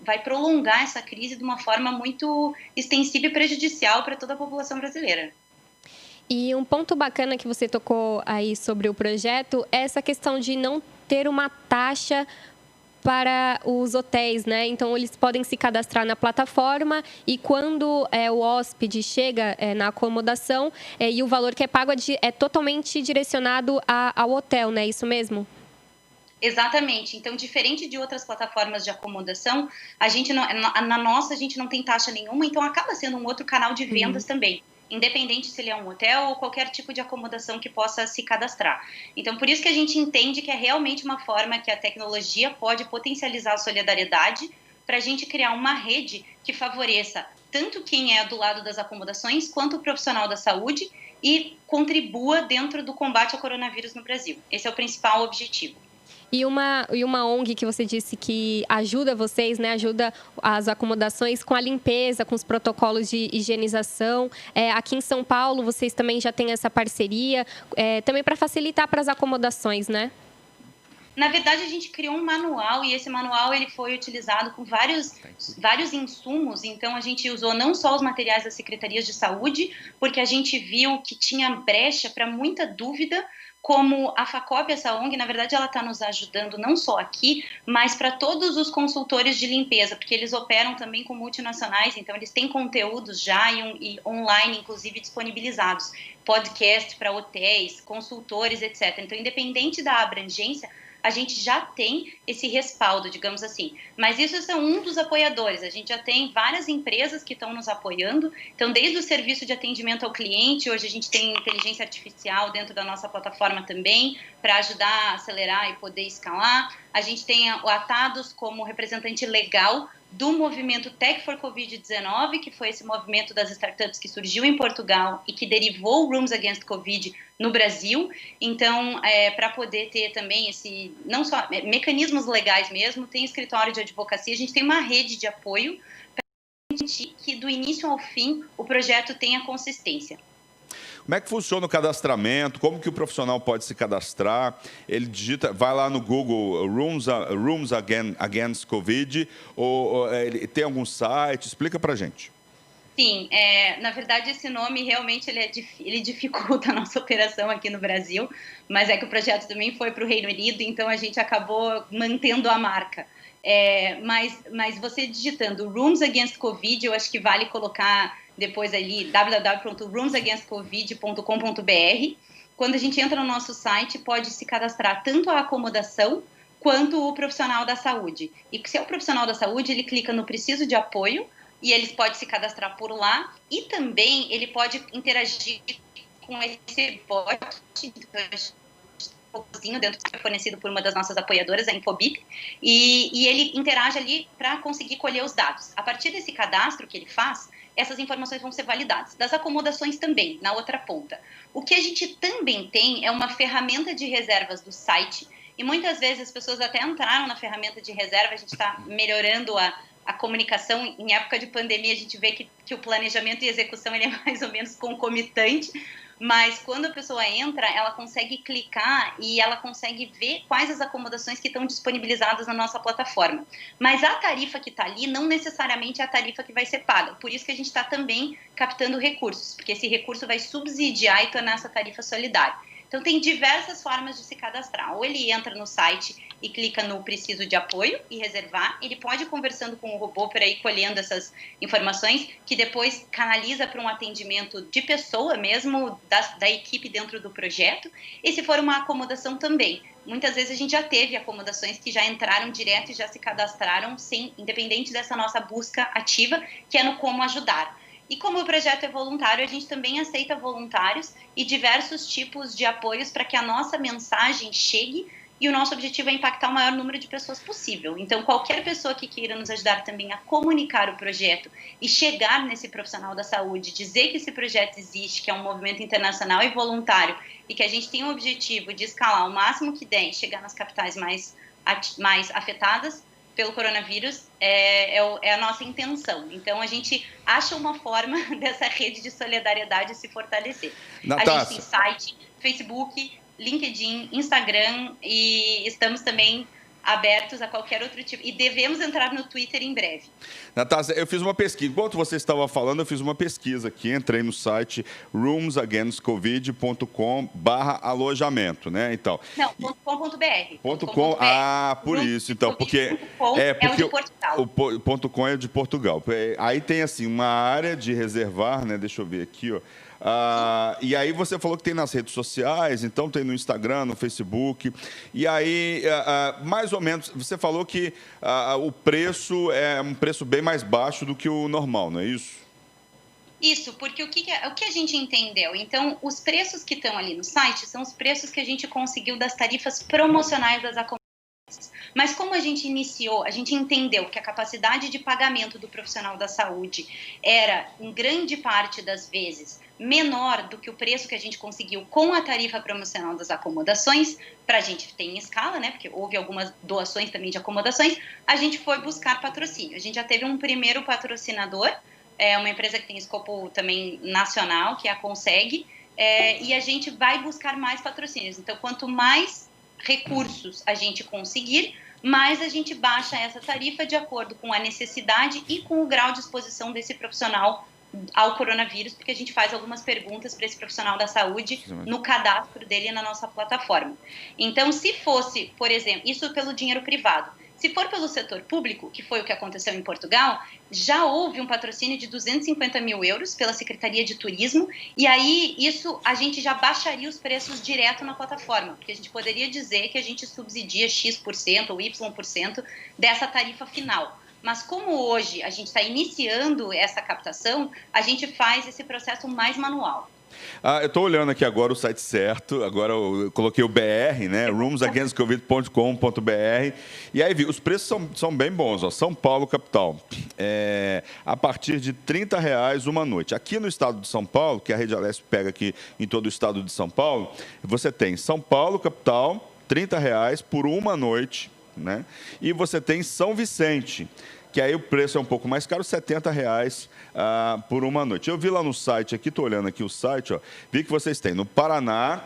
vai prolongar essa crise de uma forma muito extensiva e prejudicial para toda a população brasileira. E um ponto bacana que você tocou aí sobre o projeto é essa questão de não ter uma taxa para os hotéis, né? Então, eles podem se cadastrar na plataforma e quando o hóspede chega na acomodação e o valor que é pago é totalmente direcionado ao hotel, né? Isso mesmo? Exatamente. Então, diferente de outras plataformas de acomodação, a gente na nossa a gente não tem taxa nenhuma, então acaba sendo um outro canal de vendas também, independente se ele é um hotel ou qualquer tipo de acomodação que possa se cadastrar. Então, por isso que a gente entende que é realmente uma forma que a tecnologia pode potencializar a solidariedade para a gente criar uma rede que favoreça tanto quem é do lado das acomodações quanto o profissional da saúde e contribua dentro do combate ao coronavírus no Brasil. Esse é o principal objetivo. E uma ONG que você disse que ajuda vocês, né? Ajuda as acomodações com a limpeza, com os protocolos de higienização. Aqui em São Paulo, vocês também já têm essa parceria, também para facilitar para as acomodações, né? Na verdade, a gente criou um manual e esse manual ele foi utilizado com vários insumos. Então, a gente usou não só os materiais das secretarias de saúde, porque a gente viu que tinha brecha para muita dúvida, como a FACOP, essa ONG, na verdade, ela está nos ajudando não só aqui, mas para todos os consultores de limpeza, porque eles operam também com multinacionais, então eles têm conteúdos já e online, inclusive, disponibilizados. Podcast para hotéis, consultores, etc. Então, independente da abrangência, a gente já tem esse respaldo, digamos assim. Mas isso é um dos apoiadores. A gente já tem várias empresas que estão nos apoiando. Então, desde o serviço de atendimento ao cliente, hoje a gente tem inteligência artificial dentro da nossa plataforma também, para ajudar a acelerar e poder escalar. A gente tem o Atados como representante legal do movimento Tech for Covid-19, que foi esse movimento das startups que surgiu em Portugal e que derivou o Rooms Against Covid no Brasil. Então, para poder ter também não só mecanismos legais mesmo, tem escritório de advocacia, a gente tem uma rede de apoio para que do início ao fim o projeto tenha consistência. Como é que funciona o cadastramento? Como que o profissional pode se cadastrar? Ele digita, vai lá no Google Rooms Against Covid, ou ele tem algum site? Explica pra gente. Sim, na verdade esse nome realmente ele dificulta a nossa operação aqui no Brasil, mas é que o projeto também foi para o Reino Unido, então a gente acabou mantendo a marca. Mas você digitando Rooms Against Covid, eu acho que vale colocar depois ali www.roomsagainstcovid.com.br. Quando a gente entra no nosso site, pode se cadastrar tanto a acomodação quanto o profissional da saúde. E se é o profissional da saúde, ele clica no Preciso de Apoio e ele pode se cadastrar por lá e também ele pode interagir com esse bot dentro que é fornecido por uma das nossas apoiadoras, a Infobip, e ele interage ali para conseguir colher os dados. A partir desse cadastro que ele faz, essas informações vão ser validadas. Das acomodações também, na outra ponta. O que a gente também tem é uma ferramenta de reservas do site, e muitas vezes as pessoas até entraram na ferramenta de reserva, a gente está melhorando a comunicação. Em época de pandemia, a gente vê que o planejamento e execução ele é mais ou menos concomitante, Mas quando a pessoa entra, ela consegue clicar e ela consegue ver quais as acomodações que estão disponibilizadas na nossa plataforma. Mas a tarifa que está ali não necessariamente é a tarifa que vai ser paga. Por isso que a gente está também captando recursos, porque esse recurso vai subsidiar e tornar essa tarifa solidária. Então, tem diversas formas de se cadastrar. Ou ele entra no site e clica no preciso de apoio e reservar. Ele pode ir conversando com o robô para ir colhendo essas informações, que depois canaliza para um atendimento de pessoa mesmo, da equipe dentro do projeto. E se for uma acomodação também. Muitas vezes a gente já teve acomodações que já entraram direto e já se cadastraram, independente dessa nossa busca ativa, que é no como ajudar. E como o projeto é voluntário, a gente também aceita voluntários e diversos tipos de apoios para que a nossa mensagem chegue, e o nosso objetivo é impactar o maior número de pessoas possível. Então, qualquer pessoa que queira nos ajudar também a comunicar o projeto e chegar nesse profissional da saúde, dizer que esse projeto existe, que é um movimento internacional e voluntário, e que a gente tem o objetivo de escalar o máximo que der e chegar nas capitais mais afetadas pelo coronavírus, é a nossa intenção. Então, a gente acha uma forma dessa rede de solidariedade se fortalecer. Natácia. A gente tem site, Facebook, LinkedIn, Instagram, e estamos também abertos a qualquer outro tipo. E devemos entrar no Twitter em breve. Natácia, eu fiz uma pesquisa. Enquanto você estava falando, eu fiz uma pesquisa aqui. Entrei no site roomsagainstcovid.com/alojamento, né? Então, não, .com.br. .com, por isso, então, porque é o de Portugal. O .com é de Portugal. Aí tem assim uma área de reservar, né? Deixa eu ver aqui, ó. E aí você falou que tem nas redes sociais, então tem no Instagram, no Facebook. E aí, mais ou menos, você falou que o preço é um preço bem mais baixo do que o normal, não é isso? Isso, porque o que a gente entendeu? Então, os preços que estão ali no site são os preços que a gente conseguiu das tarifas promocionais das acomodações. Mas como a gente iniciou, a gente entendeu que a capacidade de pagamento do profissional da saúde era, em grande parte das vezes, menor do que o preço que a gente conseguiu com a tarifa promocional das acomodações, para a gente ter em escala, né, porque houve algumas doações também de acomodações, a gente foi buscar patrocínio. A gente já teve um primeiro patrocinador, uma empresa que tem escopo também nacional, que é a Consegue, e a gente vai buscar mais patrocínios. Então, quanto mais recursos a gente conseguir, mais a gente baixa essa tarifa de acordo com a necessidade e com o grau de exposição desse profissional ao coronavírus, porque a gente faz algumas perguntas para esse profissional da saúde no cadastro dele na nossa plataforma. Então, se fosse, por exemplo, isso pelo dinheiro privado, se for pelo setor público, que foi o que aconteceu em Portugal, já houve um patrocínio de 250 mil euros pela Secretaria de Turismo, e aí isso a gente já baixaria os preços direto na plataforma, porque a gente poderia dizer que a gente subsidia X% ou Y% dessa tarifa final. Mas como hoje a gente está iniciando essa captação, a gente faz esse processo mais manual. Eu estou olhando aqui agora o site certo, agora eu coloquei o BR, né? roomsagainstcovid.com.br, e aí vi, os preços são bem bons, ó. São Paulo, capital, a partir de R$30 uma noite. Aqui no estado de São Paulo, que a Rede Alesp pega aqui em todo o estado de São Paulo, você tem São Paulo, capital, R$30 por uma noite, né? E você tem São Vicente, que aí o preço é um pouco mais caro, R$70 por uma noite. Eu vi lá no site, aqui estou olhando aqui o site, ó, vi que vocês têm no Paraná,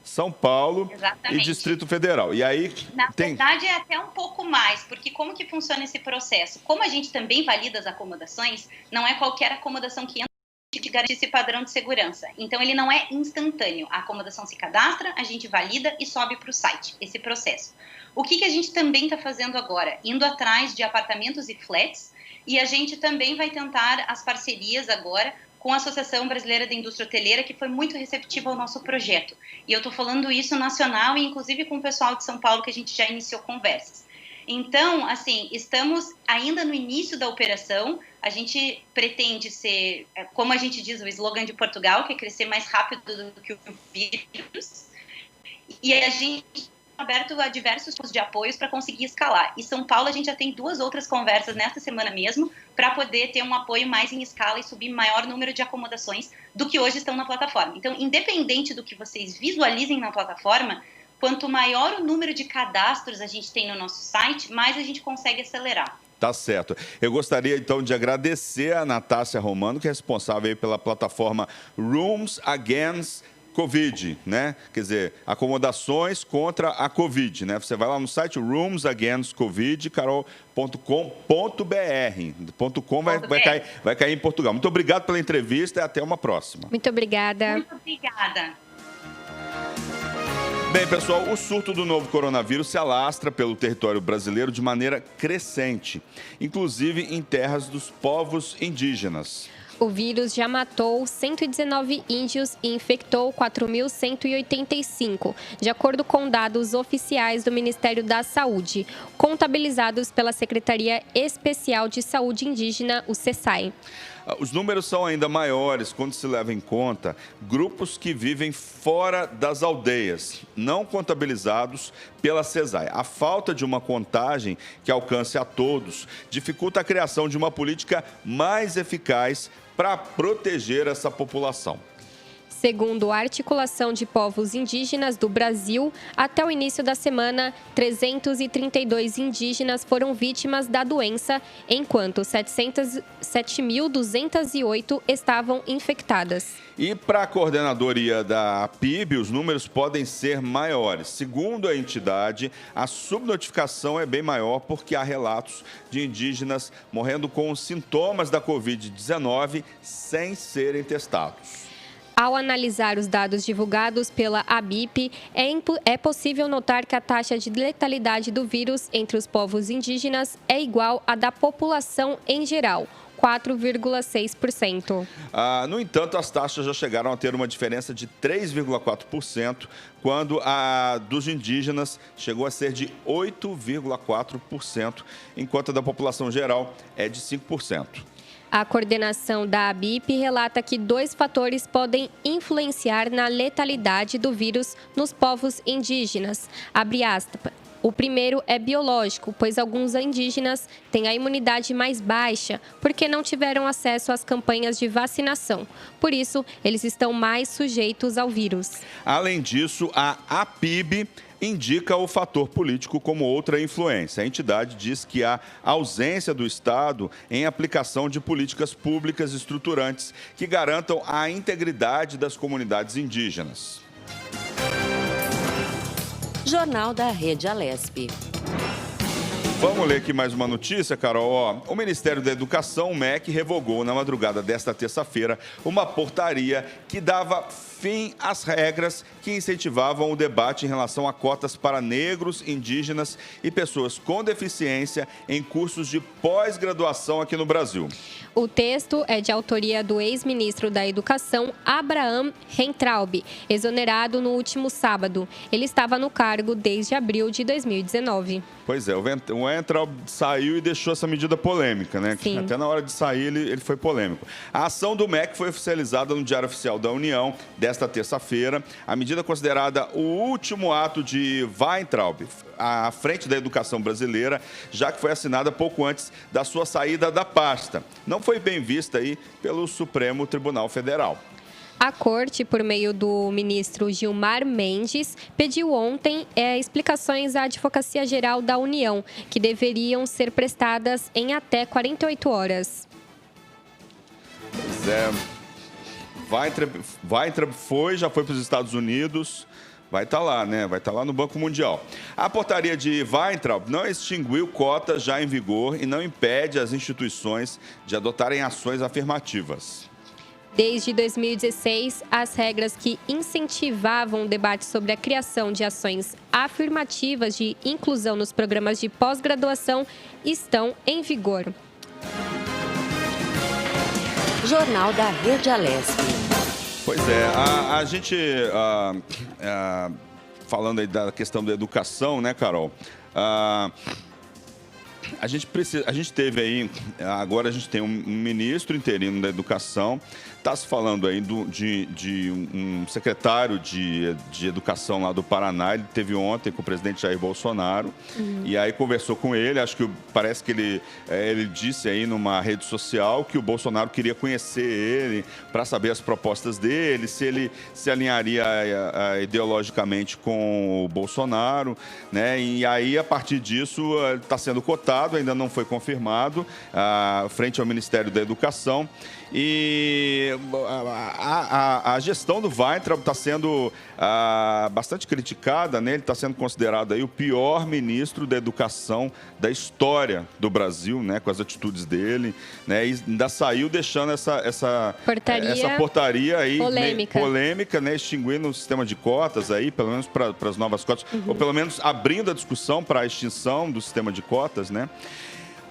São Paulo e Distrito Federal. E aí Na verdade, é até um pouco mais, porque como que funciona esse processo? Como a gente também valida as acomodações, não é qualquer acomodação que entra de garantir esse padrão de segurança. Então, ele não é instantâneo. A acomodação se cadastra, a gente valida e sobe para o site, esse processo. O que a gente também está fazendo agora? Indo atrás de apartamentos e flats, e a gente também vai tentar as parcerias agora com a Associação Brasileira da Indústria Hoteleira, que foi muito receptiva ao nosso projeto. E eu estou falando isso nacional e inclusive com o pessoal de São Paulo, que a gente já iniciou conversas. Então, assim, estamos ainda no início da operação, a gente pretende ser, como a gente diz, o slogan de Portugal, que é crescer mais rápido do que o vírus, e a gente está aberto a diversos tipos de apoios para conseguir escalar. E São Paulo, a gente já tem 2 outras conversas nesta semana mesmo, para poder ter um apoio mais em escala e subir maior número de acomodações do que hoje estão na plataforma. Então, independente do que vocês visualizem na plataforma, quanto maior o número de cadastros a gente tem no nosso site, mais a gente consegue acelerar. Tá certo. Eu gostaria, então, de agradecer a Natácia Romano, que é responsável aí pela plataforma Rooms Against Covid, né? Quer dizer, acomodações contra a Covid, né? Você vai lá no site Rooms Against Covid, carol.com.br. .com vai cair em Portugal. Muito obrigado pela entrevista e até uma próxima. Muito obrigada. Muito obrigada. Bem, pessoal, o surto do novo coronavírus se alastra pelo território brasileiro de maneira crescente, inclusive em terras dos povos indígenas. O vírus já matou 119 índios e infectou 4.185, de acordo com dados oficiais do Ministério da Saúde, contabilizados pela Secretaria Especial de Saúde Indígena, o SESAI. Os números são ainda maiores quando se leva em conta grupos que vivem fora das aldeias, não contabilizados pela SESAI. A falta de uma contagem que alcance a todos dificulta a criação de uma política mais eficaz para proteger essa população. Segundo a Articulação de Povos Indígenas do Brasil, até o início da semana, 332 indígenas foram vítimas da doença, enquanto 7.208 estavam infectadas. E para a coordenadoria da PIB, os números podem ser maiores. Segundo a entidade, a subnotificação é bem maior porque há relatos de indígenas morrendo com sintomas da Covid-19 sem serem testados. Ao analisar os dados divulgados pela ABIP, é possível notar que a taxa de letalidade do vírus entre os povos indígenas é igual à da população em geral, 4,6%. No entanto, as taxas já chegaram a ter uma diferença de 3,4%, quando a dos indígenas chegou a ser de 8,4%, enquanto a da população geral é de 5%. A coordenação da ABIP relata que 2 fatores podem influenciar na letalidade do vírus nos povos indígenas. Abre aspas. O primeiro é biológico, pois alguns indígenas têm a imunidade mais baixa porque não tiveram acesso às campanhas de vacinação. Por isso, eles estão mais sujeitos ao vírus. Além disso, a APIB indica o fator político como outra influência. A entidade diz que há ausência do Estado em aplicação de políticas públicas estruturantes que garantam a integridade das comunidades indígenas. Jornal da Rede Alesp. Vamos ler aqui mais uma notícia, Carol. O Ministério da Educação, o MEC, revogou na madrugada desta terça-feira uma portaria que dava fim às regras que incentivavam o debate em relação a cotas para negros, indígenas e pessoas com deficiência em cursos de pós-graduação aqui no Brasil. O texto é de autoria do ex-ministro da Educação, Abraham Weintraub, exonerado no último sábado. Ele estava no cargo desde abril de 2019. Pois é, o Weintraub saiu e deixou essa medida polêmica, né? Sim. Até na hora de sair ele foi polêmico. A ação do MEC foi oficializada no Diário Oficial da União desta terça-feira. A medida é considerada o último ato de Weintraub à frente da educação brasileira, já que foi assinada pouco antes da sua saída da pasta. Não foi bem vista aí pelo Supremo Tribunal Federal. A Corte, por meio do ministro Gilmar Mendes, pediu ontem explicações à Advocacia Geral da União, que deveriam ser prestadas em até 48 horas. Pois é, Weintraub já foi para os Estados Unidos, vai estar lá, né? Vai estar lá no Banco Mundial. A portaria de Weintraub não extinguiu cotas já em vigor e não impede as instituições de adotarem ações afirmativas. Desde 2016, as regras que incentivavam o debate sobre a criação de ações afirmativas de inclusão nos programas de pós-graduação estão em vigor. Jornal da Rede Alesp. Pois é, a gente, falando aí da questão da educação, né, Carol? A gente teve aí, agora a gente tem um ministro interino da educação, está se falando aí de um secretário de educação lá do Paraná, ele teve ontem com o presidente Jair Bolsonaro, e aí conversou com ele, acho que parece que ele disse aí numa rede social que o Bolsonaro queria conhecer ele para saber as propostas dele, se ele se alinharia ideologicamente com o Bolsonaro, né? E aí a partir disso está sendo cotado Estado, ainda não foi confirmado, frente ao Ministério da Educação. E a gestão do Weintraub está sendo bastante criticada, né? Ele está sendo considerado aí o pior ministro da educação da história do Brasil, né? Com as atitudes dele, né? E ainda saiu deixando essa portaria aí polêmica, né? Extinguindo o sistema de cotas aí, pelo menos para as novas cotas, ou pelo menos abrindo a discussão para a extinção do sistema de cotas, né?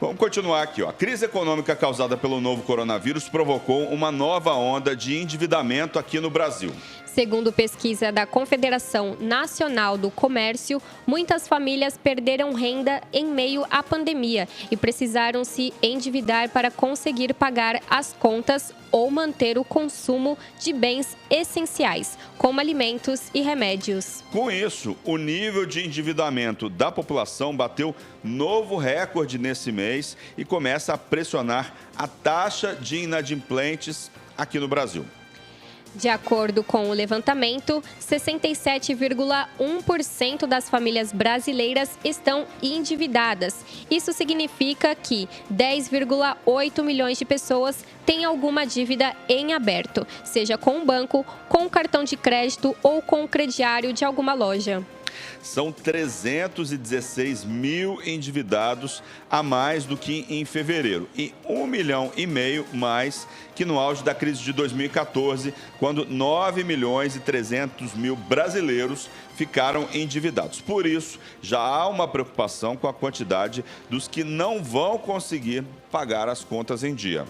Vamos continuar aqui, ó. A crise econômica causada pelo novo coronavírus provocou uma nova onda de endividamento aqui no Brasil. Segundo pesquisa da Confederação Nacional do Comércio, muitas famílias perderam renda em meio à pandemia e precisaram se endividar para conseguir pagar as contas ou manter o consumo de bens essenciais, como alimentos e remédios. Com isso, o nível de endividamento da população bateu novo recorde nesse mês e começa a pressionar a taxa de inadimplentes aqui no Brasil. De acordo com o levantamento, 67,1% das famílias brasileiras estão endividadas. Isso significa que 10,8 milhões de pessoas têm alguma dívida em aberto, seja com o banco, com o cartão de crédito ou com o crediário de alguma loja. São 316 mil endividados a mais do que em fevereiro e 1,5 milhão mais que no auge da crise de 2014, quando 9 milhões e 300 mil brasileiros ficaram endividados. Por isso, já há uma preocupação com a quantidade dos que não vão conseguir pagar as contas em dia.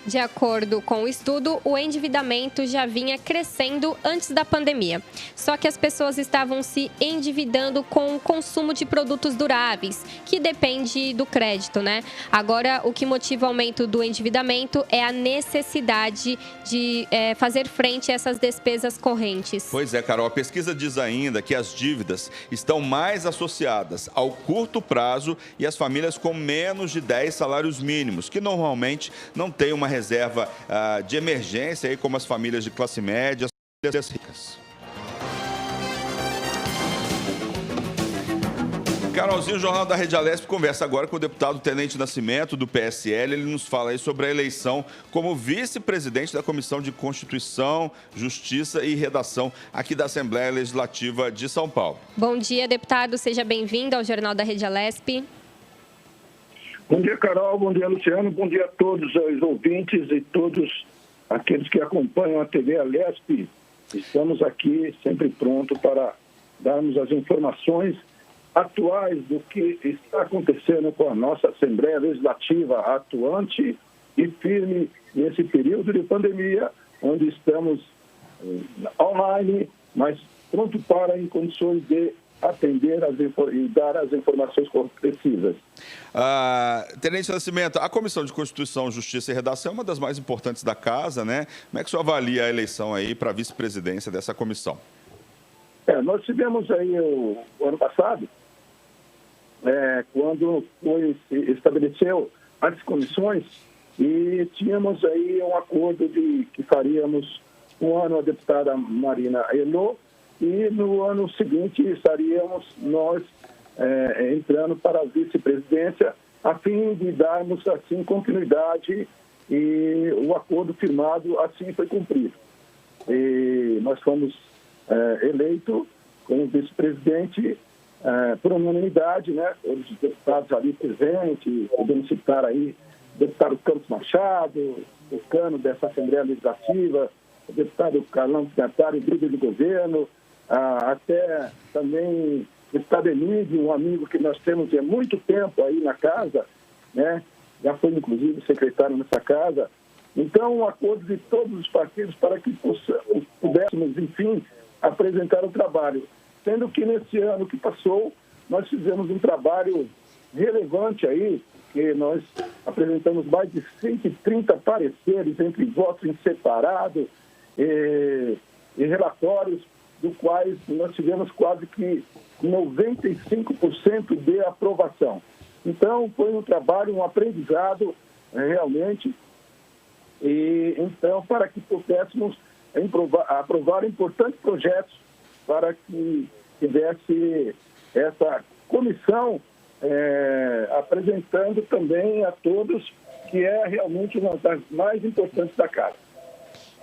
De acordo com o estudo, o endividamento já vinha crescendo antes da pandemia. Só que as pessoas estavam se endividando com o consumo de produtos duráveis, que depende do crédito, né? Agora, o que motiva o aumento do endividamento é a necessidade de fazer frente a essas despesas correntes. Pois é, Carol, a pesquisa diz ainda que as dívidas estão mais associadas ao curto prazo e às famílias com menos de 10 salários mínimos, que normalmente não têm uma reserva de emergência, aí, como as famílias de classe média, as famílias ricas. Carolzinho, o Jornal da Rede Alesp conversa agora com o deputado Tenente Nascimento, do PSL. Ele nos fala aí sobre a eleição como vice-presidente da Comissão de Constituição, Justiça e Redação aqui da Assembleia Legislativa de São Paulo. Bom dia, deputado. Seja bem-vindo ao Jornal da Rede Alesp. Bom dia, Carol. Bom dia, Luciano. Bom dia a todos os ouvintes e todos aqueles que acompanham a TV Alesp. Estamos aqui sempre prontos para darmos as informações atuais do que está acontecendo com a nossa Assembleia Legislativa atuante e firme nesse período de pandemia, onde estamos online, mas pronto para em condições de atender e dar as informações precisas. Tenente Nascimento, a Comissão de Constituição, Justiça e Redação é uma das mais importantes da Casa, né? Como é que o senhor avalia a eleição aí para a vice-presidência dessa comissão? Nós tivemos aí o ano passado, quando estabeleceu as comissões e tínhamos aí um acordo de que faríamos um ano a deputada Marina Elô, e no ano seguinte estaríamos nós entrando para a vice-presidência a fim de darmos assim continuidade, e o acordo firmado assim foi cumprido. E nós fomos eleitos como vice-presidente por unanimidade, né? Os deputados ali presentes, podemos citar aí o deputado Campos Machado, o decano dessa Assembleia Legislativa, o deputado Carlão Signatário, líder do governo, até também o deputado Emílio, um amigo que nós temos há muito tempo aí na casa, né? Já foi inclusive secretário nessa casa. Então, um acordo de todos os partidos para que pudéssemos, enfim, apresentar o trabalho. Sendo que nesse ano que passou, nós fizemos um trabalho relevante aí, que nós apresentamos mais de 130 pareceres entre votos em separado e relatórios, do quais nós tivemos quase que 95% de aprovação. Então, foi um trabalho, um aprendizado realmente, e então, para que pudéssemos aprovar importantes projetos para que tivesse essa comissão apresentando também a todos que é realmente uma das mais importantes da casa.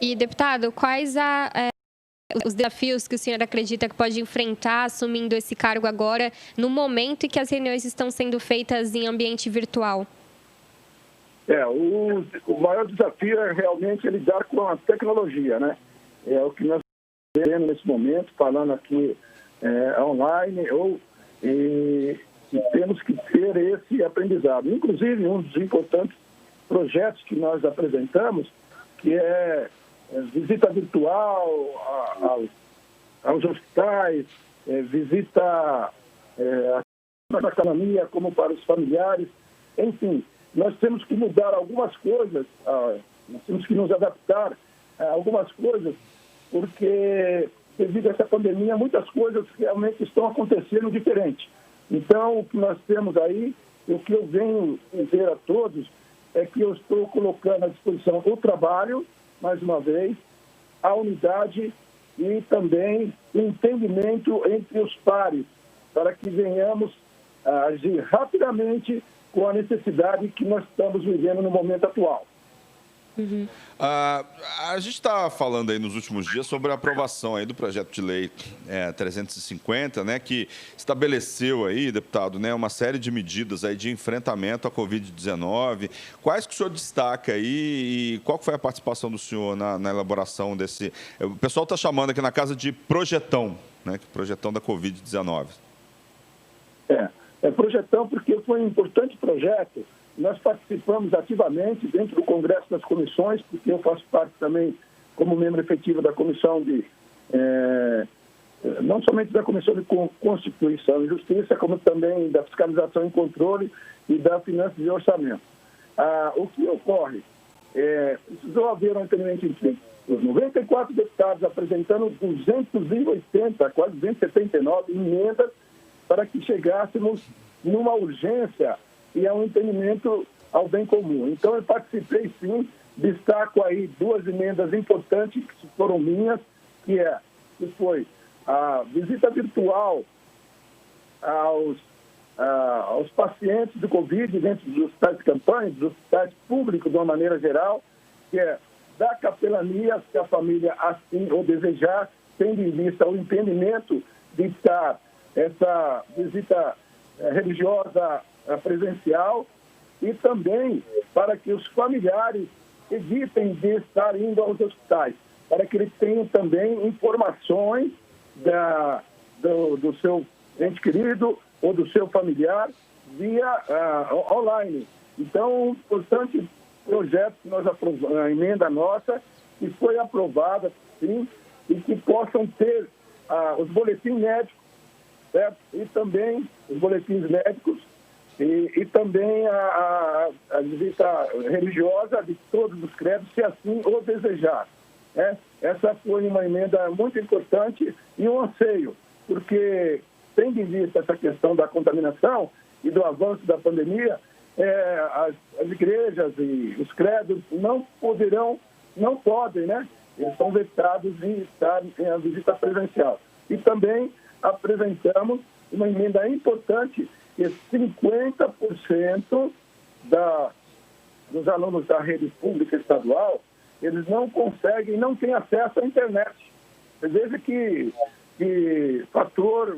E, deputado, quais os desafios que o senhor acredita que pode enfrentar assumindo esse cargo agora, no momento em que as reuniões estão sendo feitas em ambiente virtual? O maior desafio é realmente lidar com a tecnologia, né? É o que nós estamos vendo nesse momento, falando aqui online, e temos que ter esse aprendizado. Inclusive, um dos importantes projetos que nós apresentamos, que é visita virtual aos hospitais, visita para a economia, como para os familiares. Enfim, nós temos que mudar algumas coisas, nós temos que nos adaptar a algumas coisas, porque devido a essa pandemia, muitas coisas realmente estão acontecendo diferente. Então, o que nós temos aí, o que eu venho dizer a todos, é que eu estou colocando à disposição o trabalho, mais uma vez, a unidade e também o entendimento entre os pares, para que venhamos a agir rapidamente com a necessidade que nós estamos vivendo no momento atual. Uhum. A gente está falando aí nos últimos dias sobre a aprovação aí do projeto de lei 350, né, que estabeleceu aí, deputado, né, uma série de medidas aí de enfrentamento à Covid-19. Quais que o senhor destaca aí e qual foi a participação do senhor na elaboração desse... O pessoal está chamando aqui na casa de projetão, né, projetão da Covid-19. É projetão porque foi um importante projeto. Nós participamos ativamente dentro do Congresso das Comissões, porque eu faço parte também como membro efetivo da Comissão não somente da Comissão de Constituição e Justiça, como também da Fiscalização e Controle e da Finanças e Orçamento. O que ocorre? Precisou haver um entendimento entre os 94 deputados apresentando 280, quase 279 emendas para que chegássemos numa urgência e a um entendimento ao bem comum. Então, eu participei, sim, destaco aí duas emendas importantes que foram minhas, que foi a visita virtual aos pacientes do Covid dentro dos hospitais de campanha, dos hospitais públicos de uma maneira geral, que é da capelania, se a família assim ou desejar, tendo em vista o entendimento de estar essa visita religiosa presencial e também para que os familiares evitem de estar indo aos hospitais, para que eles tenham também informações do seu ente querido ou do seu familiar via online. Então, um importante projeto que nós aprovamos, a emenda nossa, que foi aprovada, sim, e que possam ter os boletins médicos, certo? E também os boletins médicos e também a visita religiosa de todos os credos, se assim o desejar. Essa foi uma emenda muito importante e um anseio, porque, tendo em vista essa questão da contaminação e do avanço da pandemia, as igrejas e os credos não podem, né? Eles são vetados de estar em a visita presencial. E também apresentamos uma emenda importante, que 50% dos alunos da rede pública estadual, eles não conseguem, não têm acesso à internet. Você veja que fator,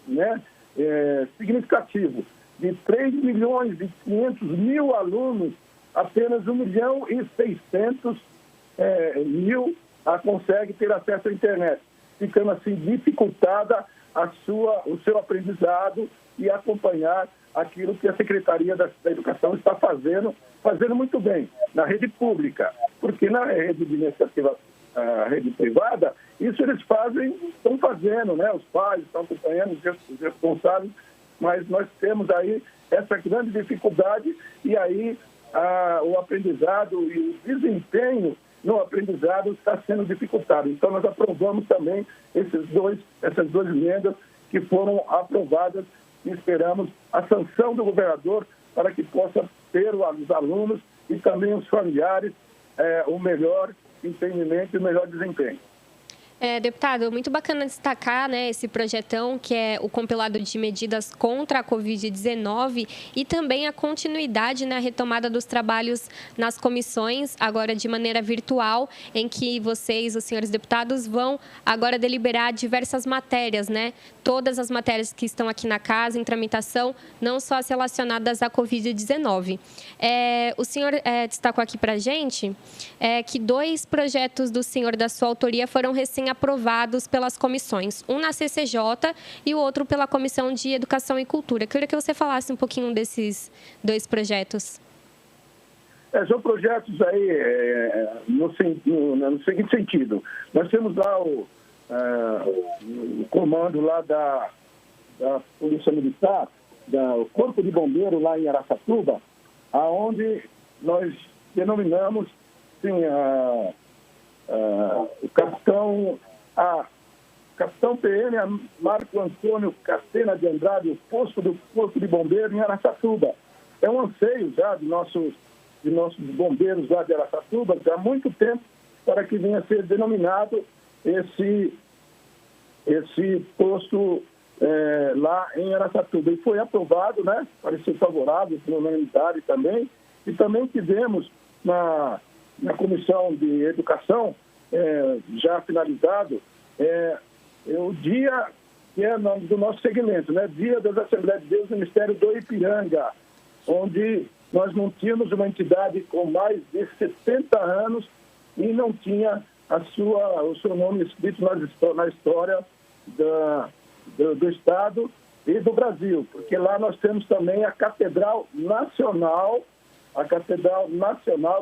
né, significativo. De 3.500.000 alunos, apenas 1.600.000 conseguem ter acesso à internet, ficando assim dificultada o seu aprendizado e acompanhar aquilo que a Secretaria da Educação está fazendo muito bem na rede pública, porque na rede de iniciativa, a rede privada, isso eles estão fazendo, né? Os pais estão acompanhando, os responsáveis, mas nós temos aí essa grande dificuldade e aí o aprendizado e o desempenho no aprendizado está sendo dificultado. Então, nós aprovamos também essas duas emendas que foram aprovadas e esperamos a sanção do governador para que possa ter os alunos e também os familiares o melhor entendimento e o melhor desempenho. Deputado, muito bacana destacar, né, esse projetão que é o compilado de medidas contra a Covid-19 e também a continuidade na retomada dos trabalhos nas comissões, agora de maneira virtual, em que vocês, os senhores deputados, vão agora deliberar diversas matérias, né? Todas as matérias que estão aqui na casa em tramitação, não só as relacionadas à Covid-19. O senhor destacou aqui para a gente que 2 projetos do senhor da sua autoria foram aprovados pelas comissões, um na CCJ e o outro pela Comissão de Educação e Cultura. Eu queria que você falasse um pouquinho desses 2 projetos. São projetos aí no seguinte sentido. Nós temos lá o comando lá da Polícia Militar, o Corpo de Bombeiro lá em Araçatuba, aonde nós denominamos o capitão PM Marco Antônio Catena de Andrade, o posto do Corpo de Bombeiro em Araçatuba. É um anseio já de nossos bombeiros lá de Araçatuba, já há muito tempo, para que venha a ser denominado esse posto lá em Araçatuba. E foi aprovado, né? Pareceu favorável, por unanimidade também. E também tivemos na Comissão de Educação, já finalizado, o dia que é do nosso segmento, né? Dia das Assembleias de Deus no Ministério do Ipiranga, onde nós não tínhamos uma entidade com mais de 70 anos e não tinha o seu nome escrito na história do Estado e do Brasil, porque lá nós temos também a Catedral Nacional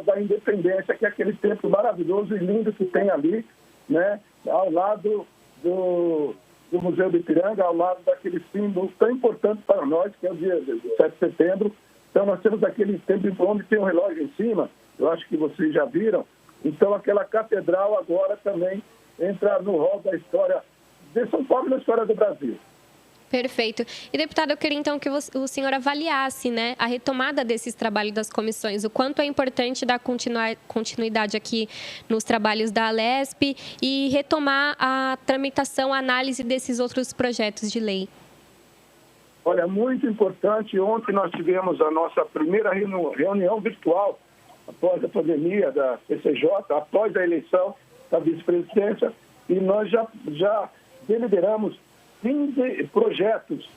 da Independência, que é aquele templo maravilhoso e lindo que tem ali, né, ao lado do Museu do Ipiranga, ao lado daquele símbolo tão importante para nós, que é o dia 7 de setembro. Então, nós temos aquele templo onde tem um relógio em cima, eu acho que vocês já viram. Então, aquela catedral agora também entra no rol da história de São Paulo e da história do Brasil. Perfeito. E, deputado, eu queria, então, que o senhor avaliasse, né, a retomada desses trabalhos das comissões, o quanto é importante dar continuidade aqui nos trabalhos da Alesp e retomar a tramitação, a análise desses outros projetos de lei. Olha, muito importante. Ontem nós tivemos a nossa primeira reunião virtual após a pandemia da CCJ, após a eleição da vice-presidência, e nós já deliberamos 15 projetos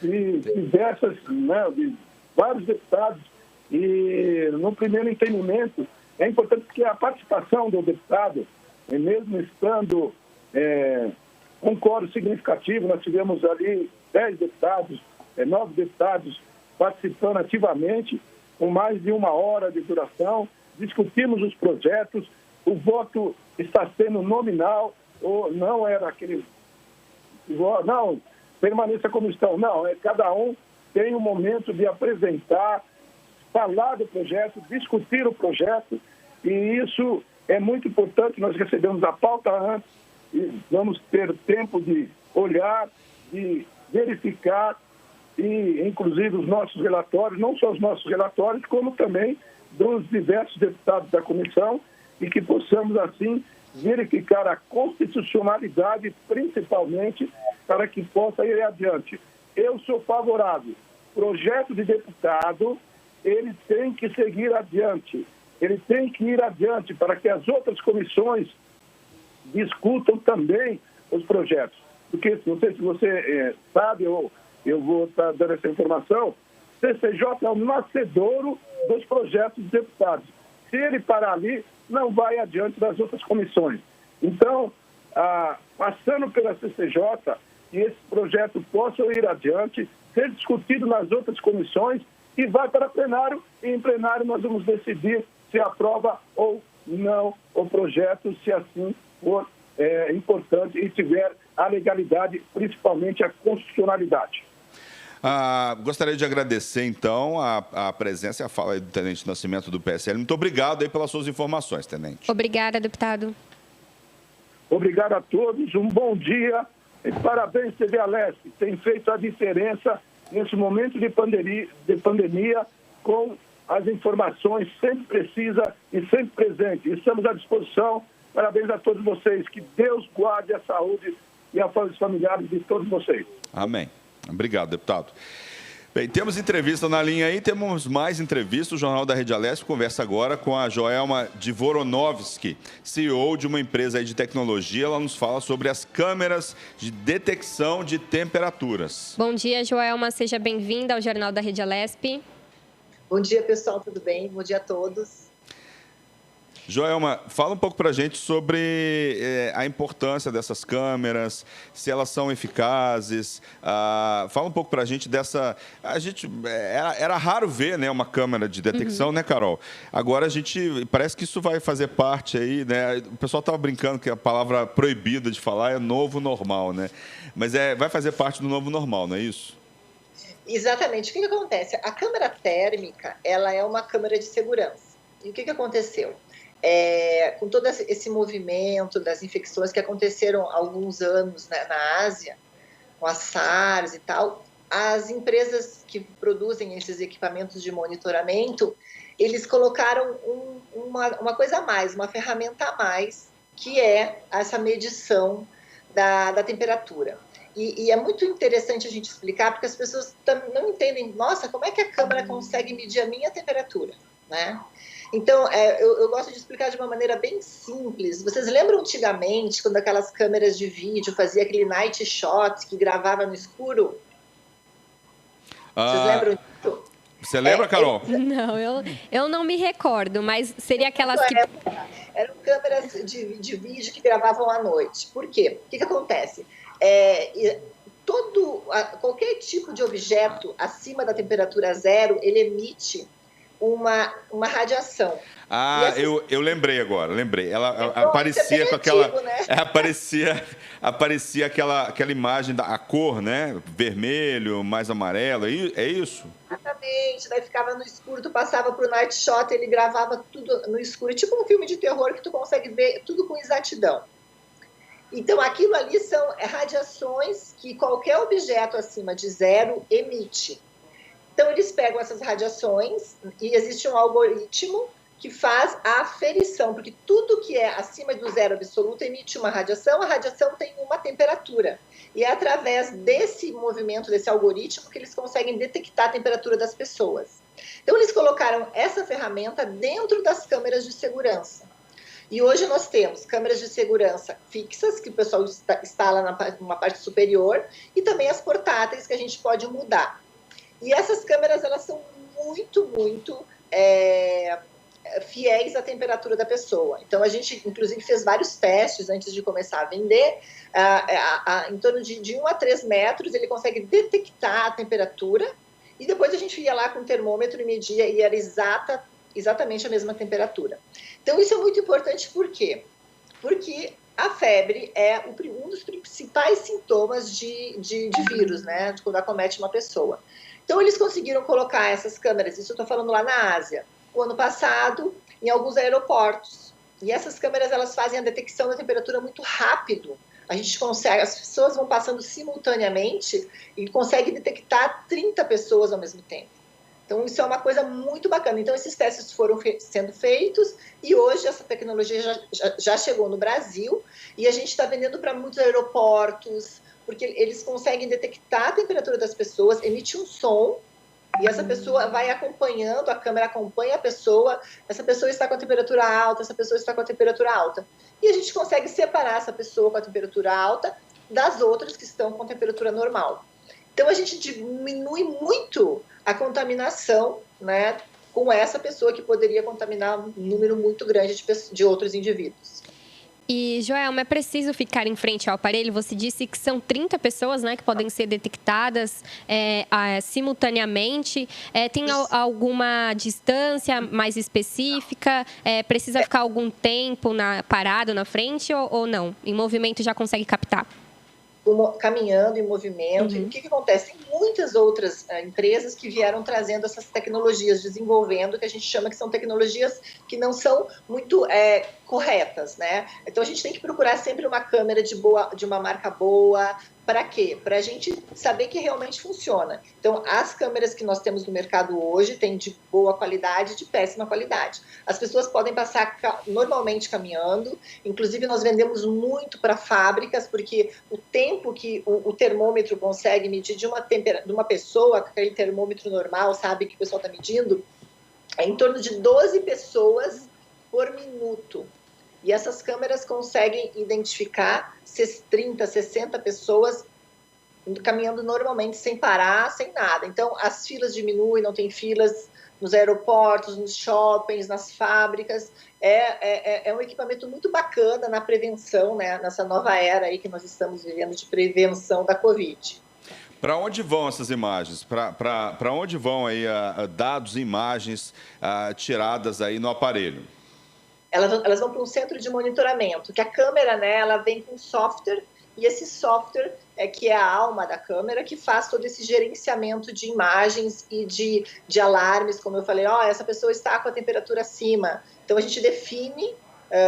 de diversas, né, de vários deputados, e no primeiro entendimento é importante que a participação do deputado, mesmo estando um quórum significativo, nós tivemos ali 10 deputados, 9 deputados participando ativamente, com mais de 1 hora de duração, discutimos os projetos, o voto está sendo nominal, ou não era aquele... Não, permaneça como estão. Não, cada um tem um momento de apresentar, falar do projeto, discutir o projeto, e isso é muito importante. Nós recebemos a pauta antes e vamos ter tempo de olhar, de verificar, e inclusive os nossos relatórios, não só os nossos relatórios, como também dos diversos deputados da comissão, e que possamos, assim, verificar a constitucionalidade, principalmente, para que possa ir adiante. Eu sou favorável. Projeto de deputado, ele tem que seguir adiante. Ele tem que ir adiante para que as outras comissões discutam também os projetos. Porque, não sei se você sabe, ou eu vou estar dando essa informação, CCJ é o nascedouro dos projetos de deputados. Se ele parar ali, não vai adiante das outras comissões. Então, passando pela CCJ, que esse projeto possa ir adiante, ser discutido nas outras comissões e vai para plenário, e em plenário nós vamos decidir se aprova ou não o projeto, se assim for importante e tiver a legalidade, principalmente a constitucionalidade. Gostaria de agradecer, então, a presença e a fala aí do Tenente Nascimento do PSL. Muito obrigado aí pelas suas informações, Tenente. Pandemia. Deputado. Obrigado a todos, um bom dia e parabéns, TV Alesp. Tem feito a diferença nesse momento de pandemia com as informações sempre precisas e sempre presentes. Estamos à disposição Parabéns a todos vocês. Que Deus guarde a saúde e os familiares de todos vocês. Amém. Obrigado, deputado. Bem, temos entrevista na linha aí, temos mais entrevistas. O Jornal da Rede Alesp conversa agora com a Joelma Dvoronovski, CEO de uma empresa aí de tecnologia. Ela nos fala sobre as câmeras de detecção de temperaturas. Bom dia, Joelma. Seja bem-vinda ao Jornal da Rede Alesp. Bom dia, pessoal. Tudo bem? Bom dia a todos. Joelma, fala um pouco para a gente sobre a importância dessas câmeras, se elas são eficazes. Fala um pouco para a gente dessa... Era raro ver, né, uma câmera de detecção, né, Carol? Agora parece que isso vai fazer parte aí, né? O pessoal estava brincando que a palavra proibida de falar é novo normal, né? Mas vai fazer parte do novo normal, não é isso? Exatamente. O que acontece? A câmera térmica, ela é uma câmera de segurança. E o que aconteceu? Com todo esse movimento das infecções que aconteceram há alguns anos, né, na Ásia, com a SARS e tal, as empresas que produzem esses equipamentos de monitoramento, eles colocaram uma coisa a mais, uma ferramenta a mais, que é essa medição da temperatura. E é muito interessante a gente explicar, porque as pessoas não entendem, nossa, como é que a câmera consegue medir a minha temperatura, né? Então, eu gosto de explicar de uma maneira bem simples. Vocês lembram antigamente, quando aquelas câmeras de vídeo faziam aquele night shot que gravava no escuro? Vocês lembram disso? Você lembra, Carol? Não, eu não me recordo, mas seria aquelas que... Eram câmeras de vídeo que gravavam à noite. Por quê? O que acontece? Qualquer tipo de objeto acima da temperatura zero, ele emite uma radiação. Eu lembrei agora, Ela então, aparecia com aquela... Antigo, né? Aparecia aquela imagem da cor, né? Vermelho, mais amarelo, é isso? Exatamente, daí ficava no escuro, tu passava pro night shot, ele gravava tudo no escuro, tipo um filme de terror que tu consegue ver tudo com exatidão. Então, aquilo ali são radiações que qualquer objeto acima de zero emite. Então, eles pegam essas radiações e existe um algoritmo que faz a aferição, porque tudo que é acima do zero absoluto emite uma radiação, a radiação tem uma temperatura. E é através desse movimento, desse algoritmo, que eles conseguem detectar a temperatura das pessoas. Então, eles colocaram essa ferramenta dentro das câmeras de segurança. E hoje nós temos câmeras de segurança fixas, que o pessoal instala numa parte superior, e também as portáteis, que a gente pode mudar. E essas câmeras, elas são muito, muito fiéis à temperatura da pessoa. Então, a gente, inclusive, fez vários testes antes de começar a vender. Em torno de 1 a 3 metros, ele consegue detectar a temperatura, e depois a gente ia lá com o termômetro e media, e era exatamente a mesma temperatura. Então, isso é muito importante, por quê? Porque a febre é um dos principais sintomas de vírus, né? Quando acomete uma pessoa. Então, eles conseguiram colocar essas câmeras, isso eu estou falando lá na Ásia, o ano passado, em alguns aeroportos. E essas câmeras, elas fazem a detecção da temperatura muito rápido. A gente consegue, as pessoas vão passando simultaneamente e consegue detectar 30 pessoas ao mesmo tempo. Então, isso é uma coisa muito bacana. Então, esses testes foram sendo feitos e hoje essa tecnologia já chegou no Brasil e a gente está vendendo para muitos aeroportos, porque eles conseguem detectar a temperatura das pessoas, emite um som e essa pessoa vai acompanhando, a câmera acompanha a pessoa, essa pessoa está com a temperatura alta, essa pessoa está com a temperatura alta. E a gente consegue separar essa pessoa com a temperatura alta das outras que estão com temperatura normal. Então, a gente diminui muito a contaminação, né, com essa pessoa que poderia contaminar um número muito grande de outros indivíduos. E, Joelma, é preciso ficar em frente ao aparelho? Você disse que são 30 pessoas, né, que podem ser detectadas simultaneamente. Tem alguma distância mais específica? Precisa ficar algum tempo parado na frente ou não? Em movimento já consegue captar? Caminhando em movimento. E o que acontece? Tem muitas outras empresas que vieram trazendo essas tecnologias, desenvolvendo, que a gente chama que são tecnologias que não são muito corretas, né? Então, a gente tem que procurar sempre uma câmera de uma marca boa, Para quê? Para a gente saber que realmente funciona. Então, as câmeras que nós temos no mercado hoje têm de boa qualidade e de péssima qualidade. As pessoas podem passar normalmente caminhando, inclusive nós vendemos muito para fábricas, porque o tempo que o termômetro consegue medir de uma pessoa, aquele termômetro normal, sabe, que o pessoal está medindo, é em torno de 12 pessoas por minuto. E essas câmeras conseguem identificar 30, 60 pessoas caminhando normalmente, sem parar, sem nada. Então, as filas diminuem, não tem filas nos aeroportos, nos shoppings, nas fábricas. É um equipamento muito bacana na prevenção, né, nessa nova era aí que nós estamos vivendo de prevenção da Covid. Para onde vão essas imagens? Para onde vão aí dados e imagens tiradas aí no aparelho? Elas vão para um centro de monitoramento, que a câmera, né, ela vem com software, e esse software que é a alma da câmera, que faz todo esse gerenciamento de imagens e de alarmes, como eu falei, essa pessoa está com a temperatura acima. Então, a gente define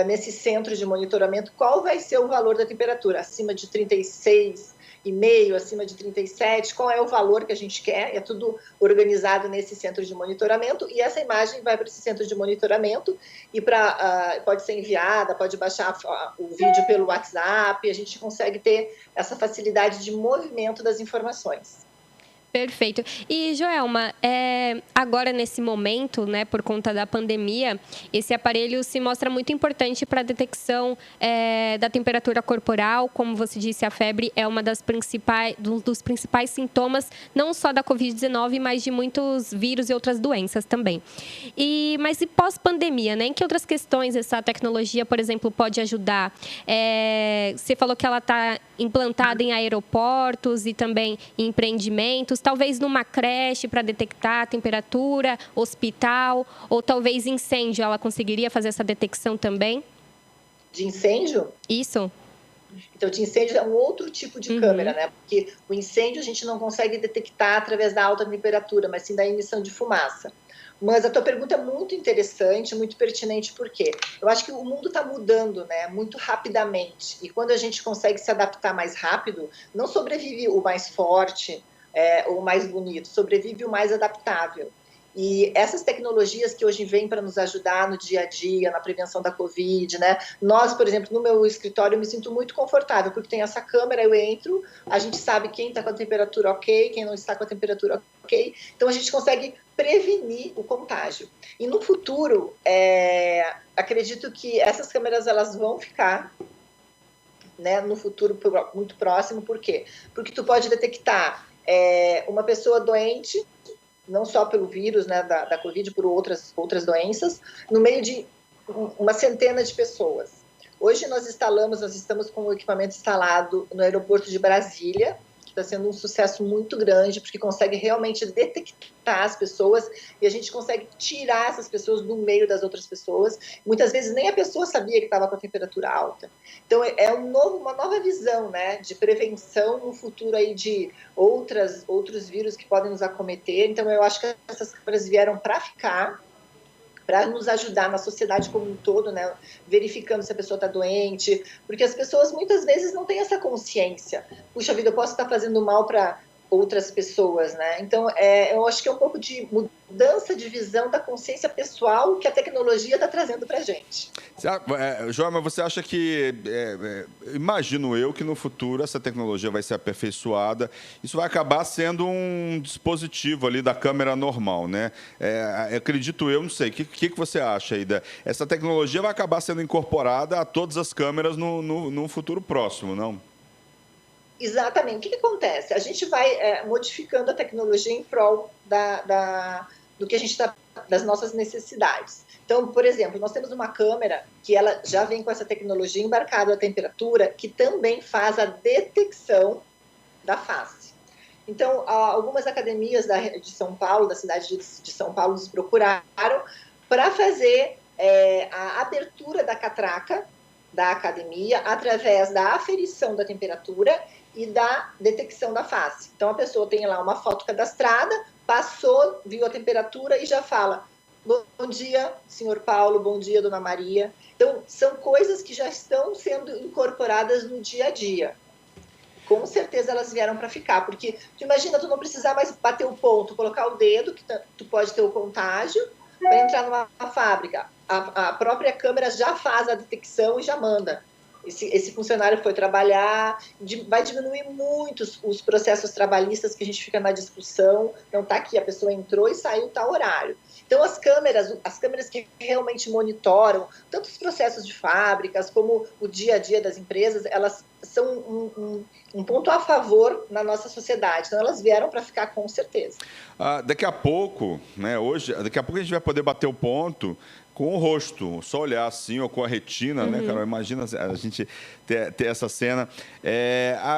nesse centro de monitoramento qual vai ser o valor da temperatura, acima de 36,5, acima de 37, qual é o valor que a gente quer, é tudo organizado nesse centro de monitoramento, e essa imagem vai para esse centro de monitoramento e pode ser enviada, pode baixar o vídeo pelo WhatsApp, a gente consegue ter essa facilidade de movimento das informações. Perfeito. E, Joelma, agora nesse momento, né, por conta da pandemia, esse aparelho se mostra muito importante para a detecção da temperatura corporal. Como você disse, a febre é uma dos principais sintomas, não só da Covid-19, mas de muitos vírus e outras doenças também. Mas e pós-pandemia, né? Em que outras questões essa tecnologia, por exemplo, pode ajudar? Você falou que ela está implantada em aeroportos e também em empreendimentos, talvez numa creche para detectar a temperatura, hospital, ou talvez incêndio, ela conseguiria fazer essa detecção também? De incêndio? Isso. Então, de incêndio é um outro tipo de câmera, né? Porque o incêndio a gente não consegue detectar através da alta temperatura, mas sim da emissão de fumaça. Mas a tua pergunta é muito interessante, muito pertinente, porque eu acho que o mundo está mudando, né, muito rapidamente. E quando a gente consegue se adaptar mais rápido, não sobrevive o mais forte ou o mais bonito, sobrevive o mais adaptável. E essas tecnologias que hoje vêm para nos ajudar no dia a dia, na prevenção da Covid, né? Nós, por exemplo, no meu escritório, eu me sinto muito confortável, porque tem essa câmera, eu entro, a gente sabe quem está com a temperatura ok, quem não está com a temperatura ok, então a gente consegue prevenir o contágio. E no futuro, acredito que essas câmeras elas vão ficar, né, no futuro muito próximo. Por quê? Porque tu pode detectar uma pessoa doente, não só pelo vírus, né, da Covid, por outras doenças, no meio de uma centena de pessoas. Hoje nós estamos com o equipamento instalado no aeroporto de Brasília, que está sendo um sucesso muito grande, porque consegue realmente detectar as pessoas e a gente consegue tirar essas pessoas do meio das outras pessoas. Muitas vezes nem a pessoa sabia que estava com a temperatura alta. Então é uma nova visão, né, de prevenção no futuro aí de outros vírus que podem nos acometer. Então eu acho que essas câmeras vieram para ficar, para nos ajudar na sociedade como um todo, né, verificando se a pessoa está doente, porque as pessoas muitas vezes não têm essa consciência. Puxa vida, eu posso estar fazendo mal para outras pessoas, né? Então, eu acho que é um pouco de mudança de visão da consciência pessoal que a tecnologia está trazendo para a gente. Joelma, você acha que, imagino eu, que no futuro essa tecnologia vai ser aperfeiçoada, isso vai acabar sendo um dispositivo ali da câmera normal, né? Acredito eu, não sei, o que você acha aí? Essa tecnologia vai acabar sendo incorporada a todas as câmeras no futuro próximo, não? Exatamente. O que acontece? A gente vai modificando a tecnologia em prol do que a gente está, das nossas necessidades. Então, por exemplo, nós temos uma câmera que ela já vem com essa tecnologia embarcada a temperatura, que também faz a detecção da face. Então, algumas academias de São Paulo, da cidade de São Paulo, nos procuraram para fazer a abertura da catraca da academia através da aferição da temperatura e da detecção da face. Então, a pessoa tem lá uma foto cadastrada, passou, viu a temperatura e já fala: bom dia, senhor Paulo, bom dia, dona Maria. Então, são coisas que já estão sendo incorporadas no dia a dia. com certeza elas vieram para ficar, porque tu imagina tu não precisar mais bater o ponto, colocar o dedo, que tu pode ter o contágio, para entrar numa fábrica. A própria câmera já faz a detecção e já manda. Esse funcionário foi trabalhar, vai diminuir muito os processos trabalhistas que a gente fica na discussão. Então tá aqui, a pessoa entrou e saiu tal horário. Então as câmeras que realmente monitoram tanto os processos de fábricas como o dia a dia das empresas, elas são um ponto a favor na nossa sociedade. Então elas vieram para ficar com certeza. Daqui a pouco, né, daqui a pouco a gente vai poder bater o ponto com o rosto, só olhar assim, ou com a retina, né, Carol? Imagina a gente ter essa cena.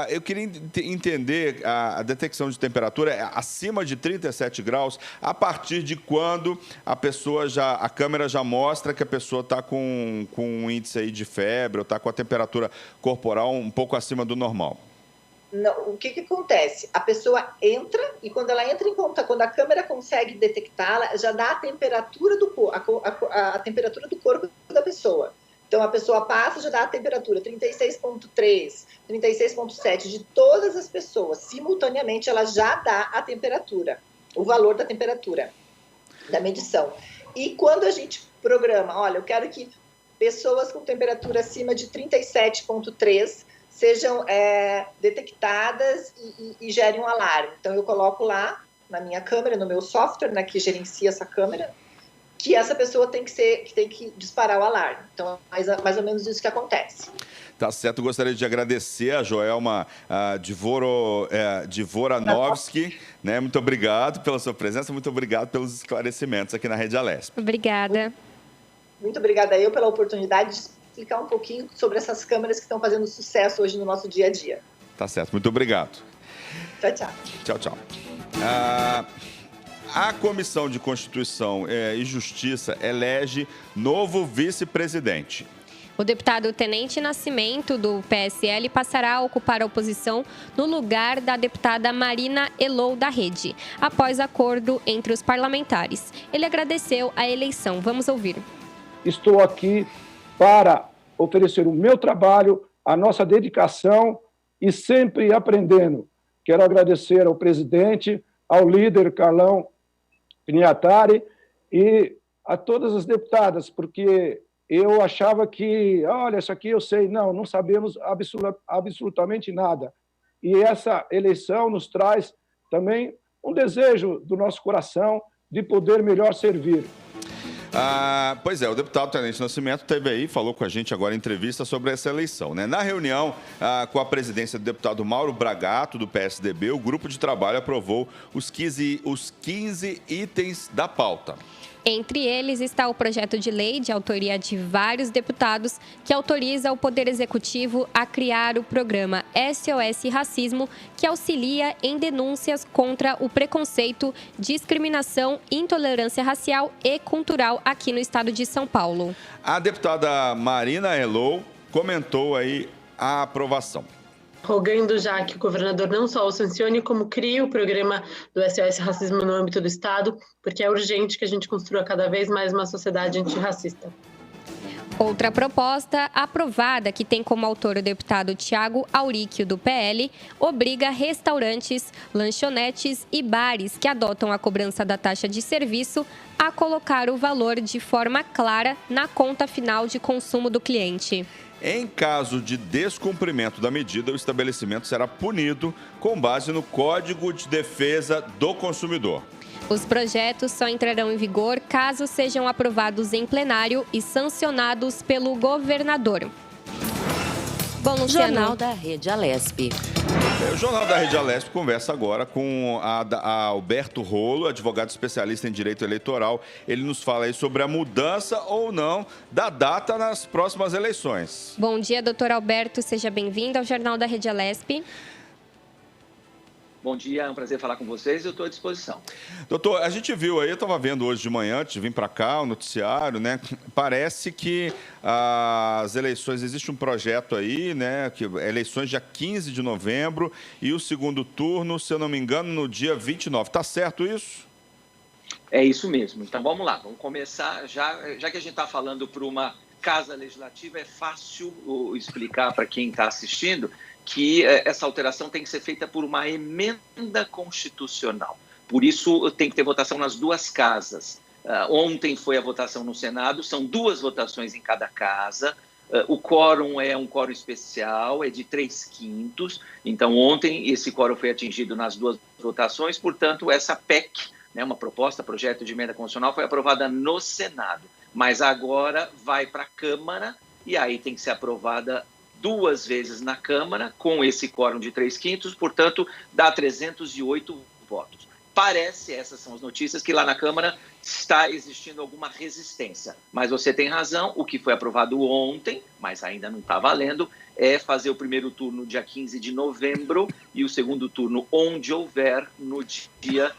Eu queria entender a detecção de temperatura acima de 37 graus, a partir de quando a câmera já mostra que a pessoa está com um índice aí de febre, ou está com a temperatura corporal um pouco acima do normal. Não, o que acontece? A pessoa entra e quando ela entra em conta, quando a câmera consegue detectá-la, já dá a temperatura do corpo, a temperatura do corpo da pessoa. Então a pessoa passa, já dá a temperatura 36,3, 36,7 de todas as pessoas. Simultaneamente ela já dá a temperatura, o valor da temperatura, da medição. E quando a gente programa, olha, eu quero que pessoas com temperatura acima de 37,3 sejam detectadas e gerem um alarme. Então, eu coloco lá na minha câmera, no meu software, né, que gerencia essa câmera, que essa pessoa tem que disparar o alarme. Então, é mais ou menos isso que acontece. Tá certo. Eu gostaria de agradecer a Joelma Dvoranovsky, né? Muito obrigado pela sua presença, muito obrigado pelos esclarecimentos aqui na Rede Alesp. Obrigada. Muito obrigada eu pela oportunidade de explicar um pouquinho sobre essas câmeras que estão fazendo sucesso hoje no nosso dia a dia. Tá certo, muito obrigado. Tchau, tchau. Tchau, tchau. A Comissão de Constituição e Justiça elege novo vice-presidente. O deputado Tenente Nascimento, do PSL, passará a ocupar a oposição no lugar da deputada Marina Elou, da Rede, após acordo entre os parlamentares. Ele agradeceu a eleição. Vamos ouvir. Estou aqui para oferecer o meu trabalho, a nossa dedicação e sempre aprendendo. Quero agradecer ao presidente, ao líder Carlão Pinhatari e a todas as deputadas, porque eu achava que, olha, isso aqui eu sei. Não sabemos absolutamente nada. E essa eleição nos traz também um desejo do nosso coração de poder melhor servir. Pois é, o deputado Tenente Nascimento esteve aí, falou com a gente agora em entrevista sobre essa eleição, né? Na reunião com a presidência do deputado Mauro Bragato, do PSDB, o grupo de trabalho aprovou os 15 itens da pauta. Entre eles está o projeto de lei de autoria de vários deputados que autoriza o Poder Executivo a criar o programa SOS Racismo, que auxilia em denúncias contra o preconceito, discriminação, intolerância racial e cultural aqui no estado de São Paulo. A deputada Marina Elou comentou aí a aprovação. Rogando já que o governador não só o sancione, como crie o programa do SOS Racismo no âmbito do Estado, porque é urgente que a gente construa cada vez mais uma sociedade antirracista. Outra proposta aprovada, que tem como autor o deputado Tiago Auríquio, do PL, obriga restaurantes, lanchonetes e bares que adotam a cobrança da taxa de serviço a colocar o valor de forma clara na conta final de consumo do cliente. Em caso de descumprimento da medida, o estabelecimento será punido com base no Código de Defesa do Consumidor. Os projetos só entrarão em vigor caso sejam aprovados em plenário e sancionados pelo governador. Bom, Luciano. Jornal da Rede Alesp. O Jornal da Rede Alesp conversa agora com a Alberto Rolo, advogado especialista em direito eleitoral. Ele nos fala aí sobre a mudança ou não da data nas próximas eleições. Bom dia, doutor Alberto. Seja bem-vindo ao Jornal da Rede Alesp. Bom dia, é um prazer falar com vocês e eu estou à disposição. Doutor, a gente viu aí, eu estava vendo hoje de manhã, antes de vir para cá, o noticiário, né? Parece que as eleições, existe um projeto aí, né? Que eleições dia 15 de novembro e o segundo turno, se eu não me engano, no dia 29. Está certo isso? É isso mesmo. Então vamos lá, vamos começar, já que a gente está falando para uma Casa Legislativa, é fácil explicar para quem está assistindo que essa alteração tem que ser feita por uma emenda constitucional. Por isso, tem que ter votação nas duas casas. Ontem foi a votação no Senado, são 2 votações em cada casa. O quórum é um quórum especial, é de 3/5. Então, ontem, esse quórum foi atingido nas 2 votações. Portanto, essa PEC, uma projeto de emenda constitucional, foi aprovada no Senado. Mas agora vai para a Câmara e aí tem que ser aprovada 2 vezes na Câmara, com esse quórum de 3/5, portanto, dá 308 votos. Parece, essas são as notícias, que lá na Câmara está existindo alguma resistência. Mas você tem razão, o que foi aprovado ontem, mas ainda não está valendo, é fazer o primeiro turno dia 15 de novembro e o segundo turno, onde houver, no dia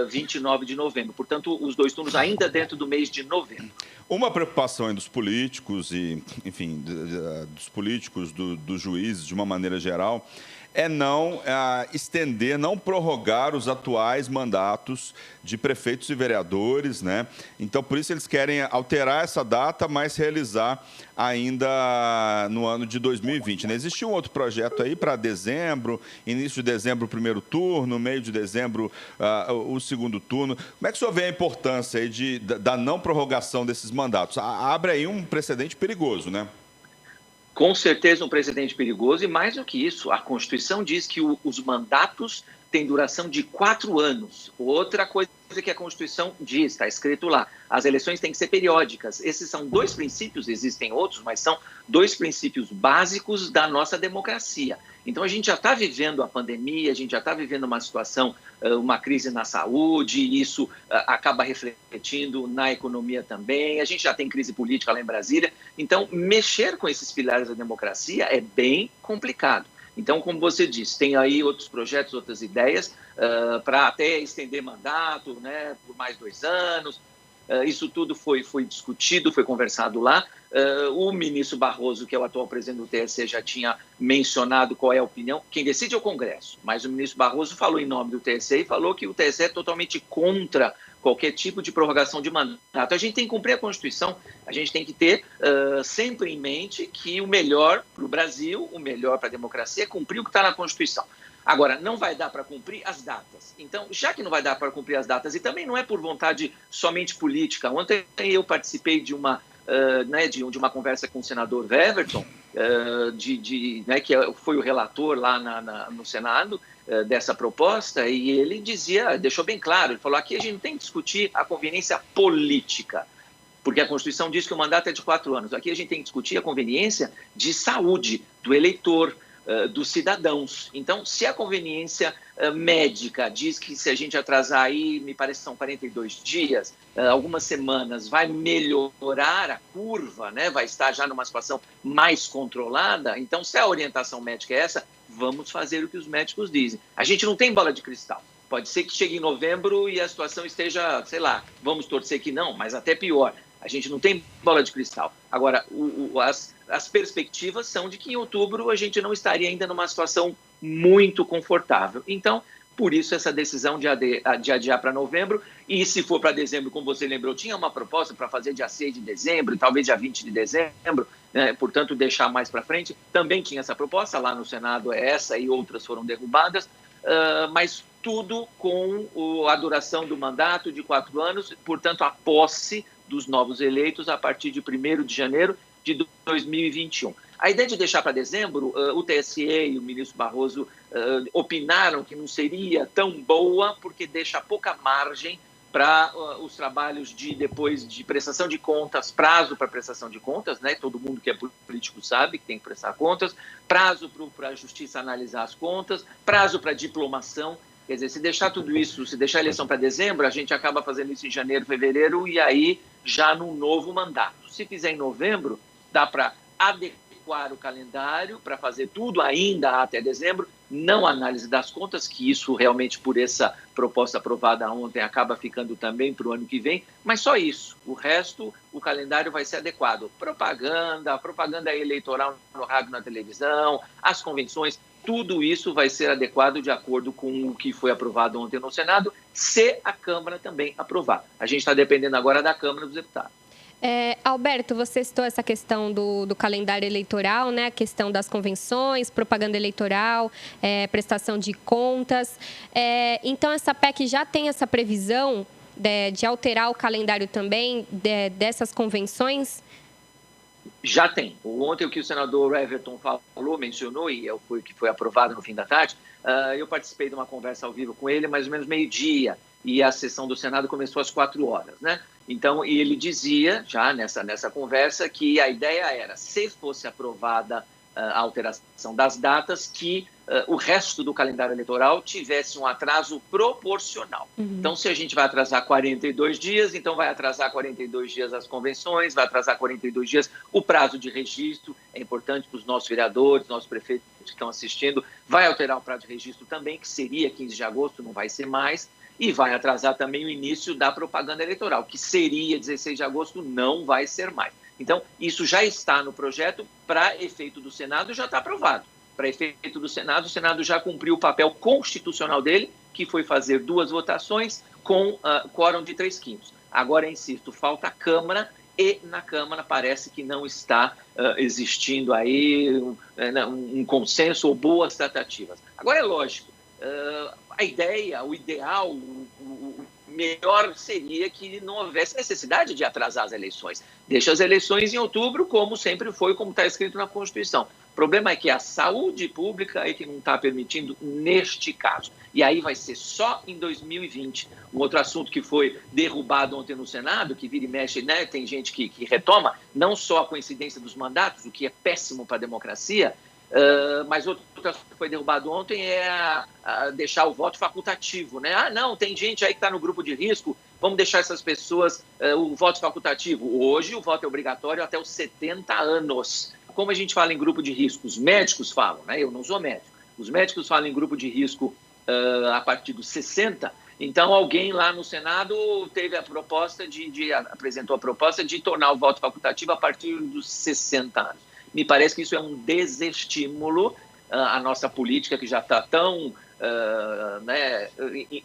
29 de novembro. Portanto, os 2 turnos ainda dentro do mês de novembro. Uma preocupação dos políticos e, enfim, dos políticos, dos juízes, de uma maneira geral, é não estender, não prorrogar os atuais mandatos de prefeitos e vereadores, né? Então, por isso eles querem alterar essa data, mas realizar ainda no ano de 2020, né? Existiu um outro projeto aí para dezembro, início de dezembro o primeiro turno, meio de dezembro o segundo turno. Como é que o senhor vê a importância aí da não prorrogação desses mandatos? Abre aí um precedente perigoso, né? Com certeza um precedente perigoso e, mais do que isso, a Constituição diz que os mandatos têm duração de 4 anos. Outra coisa que a Constituição diz, está escrito lá, as eleições têm que ser periódicas. Esses são 2 princípios, existem outros, mas são 2 princípios básicos da nossa democracia. Então, a gente já está vivendo a pandemia, a gente já está vivendo uma situação, uma crise na saúde, e isso acaba refletindo na economia também. A gente já tem crise política lá em Brasília. Então, mexer com esses pilares da democracia é bem complicado. Então, como você disse, tem aí outros projetos, outras ideias, para até estender mandato, né, por mais 2 anos. Isso tudo foi discutido, foi conversado lá. O ministro Barroso, que é o atual presidente do TSE, já tinha mencionado qual é a opinião. Quem decide é o Congresso, mas o ministro Barroso falou em nome do TSE e falou que o TSE é totalmente contra qualquer tipo de prorrogação de mandato. A gente tem que cumprir a Constituição, a gente tem que ter sempre em mente que o melhor para o Brasil, o melhor para a democracia é cumprir o que está na Constituição. Agora, não vai dar para cumprir as datas. Então, já que não vai dar para cumprir as datas, e também não é por vontade somente política. Ontem eu participei de uma conversa com o senador Weverton, que foi o relator lá no Senado dessa proposta, e ele deixou bem claro, ele falou, aqui a gente não tem que discutir a conveniência política, porque a Constituição diz que o mandato é de 4 anos. Aqui a gente tem que discutir a conveniência de saúde do eleitor, dos cidadãos. Então, se a conveniência médica diz que se a gente atrasar aí, me parece que são 42 dias, algumas semanas, vai melhorar a curva, né? Vai estar já numa situação mais controlada, então se a orientação médica é essa, vamos fazer o que os médicos dizem. A gente não tem bola de cristal. Pode ser que chegue em novembro e a situação esteja, sei lá, vamos torcer que não, mas até pior. A gente não tem bola de cristal. Agora, as perspectivas são de que em outubro a gente não estaria ainda numa situação muito confortável. Então, por isso essa decisão de adiar para novembro. E se for para dezembro, como você lembrou, tinha uma proposta para fazer dia 6 de dezembro, talvez dia 20 de dezembro, né? Portanto, deixar mais para frente. Também tinha essa proposta, lá no Senado essa e outras foram derrubadas, mas tudo com a duração do mandato de 4 anos, portanto, a posse dos novos eleitos a partir de 1º de janeiro de 2021. A ideia de deixar para dezembro, o TSE e o ministro Barroso opinaram que não seria tão boa, porque deixa pouca margem para os trabalhos depois de prestação de contas, prazo para prestação de contas, né? Todo mundo que é político sabe que tem que prestar contas, prazo para a justiça analisar as contas, prazo para diplomação. Quer dizer, se deixar tudo isso, se deixar a eleição para dezembro, a gente acaba fazendo isso em janeiro, fevereiro, e aí já num novo mandato. Se fizer em novembro, dá para adequar o calendário, para fazer tudo ainda até dezembro, não análise das contas, que isso realmente, por essa proposta aprovada ontem, acaba ficando também para o ano que vem, mas só isso. O resto, o calendário vai ser adequado. Propaganda eleitoral no rádio, na televisão, as convenções, tudo isso vai ser adequado de acordo com o que foi aprovado ontem no Senado, se a Câmara também aprovar. A gente está dependendo agora da Câmara dos Deputados. Alberto, você citou essa questão do calendário eleitoral, né? A questão das convenções, propaganda eleitoral, prestação de contas. Então, essa PEC já tem essa previsão de alterar o calendário também dessas convenções? Já tem. Ontem, o que o senador Everton mencionou, e foi o que foi aprovado no fim da tarde, eu participei de uma conversa ao vivo com ele, mais ou menos meio-dia, e a sessão do Senado começou às 4h. Né? Então, ele dizia, já nessa conversa, que a ideia era, se fosse aprovada a alteração das datas, que o resto do calendário eleitoral tivesse um atraso proporcional. Então, se a gente vai atrasar 42 dias, então vai atrasar 42 dias as convenções, vai atrasar 42 dias o prazo de registro. É importante para os nossos vereadores, nossos prefeitos que estão assistindo, vai alterar o prazo de registro também, que seria 15 de agosto, não vai ser mais, e vai atrasar também o início da propaganda eleitoral, que seria 16 de agosto, não vai ser mais. Então, isso já está no projeto, para efeito do Senado, já está aprovado. Para efeito do Senado, o Senado já cumpriu o papel constitucional dele, que foi fazer 2 votações com quórum de 3/5. Agora, insisto, falta a Câmara, e na Câmara parece que não está existindo aí um consenso ou boas tratativas. Agora, é lógico, a ideia, o ideal, o melhor seria que não houvesse necessidade de atrasar as eleições. Deixa as eleições em outubro, como sempre foi, como está escrito na Constituição. O problema é que a saúde pública é que não está permitindo neste caso. E aí vai ser só em 2020. Um outro assunto que foi derrubado ontem no Senado, que vira e mexe, né, tem gente que retoma, não só a coincidência dos mandatos, o que é péssimo para a democracia, mas outro assunto que foi derrubado ontem é deixar o voto facultativo, né? Não, tem gente aí que está no grupo de risco, vamos deixar essas pessoas o voto facultativo. Hoje o voto é obrigatório até os 70 anos. Como a gente fala em grupo de risco, os médicos falam, né? Eu não sou médico. Os médicos falam em grupo de risco a partir dos 60. Então, alguém lá no Senado teve a proposta apresentou a proposta de tornar o voto facultativo a partir dos 60 anos. Me parece que isso é um desestímulo à nossa política, que já está tão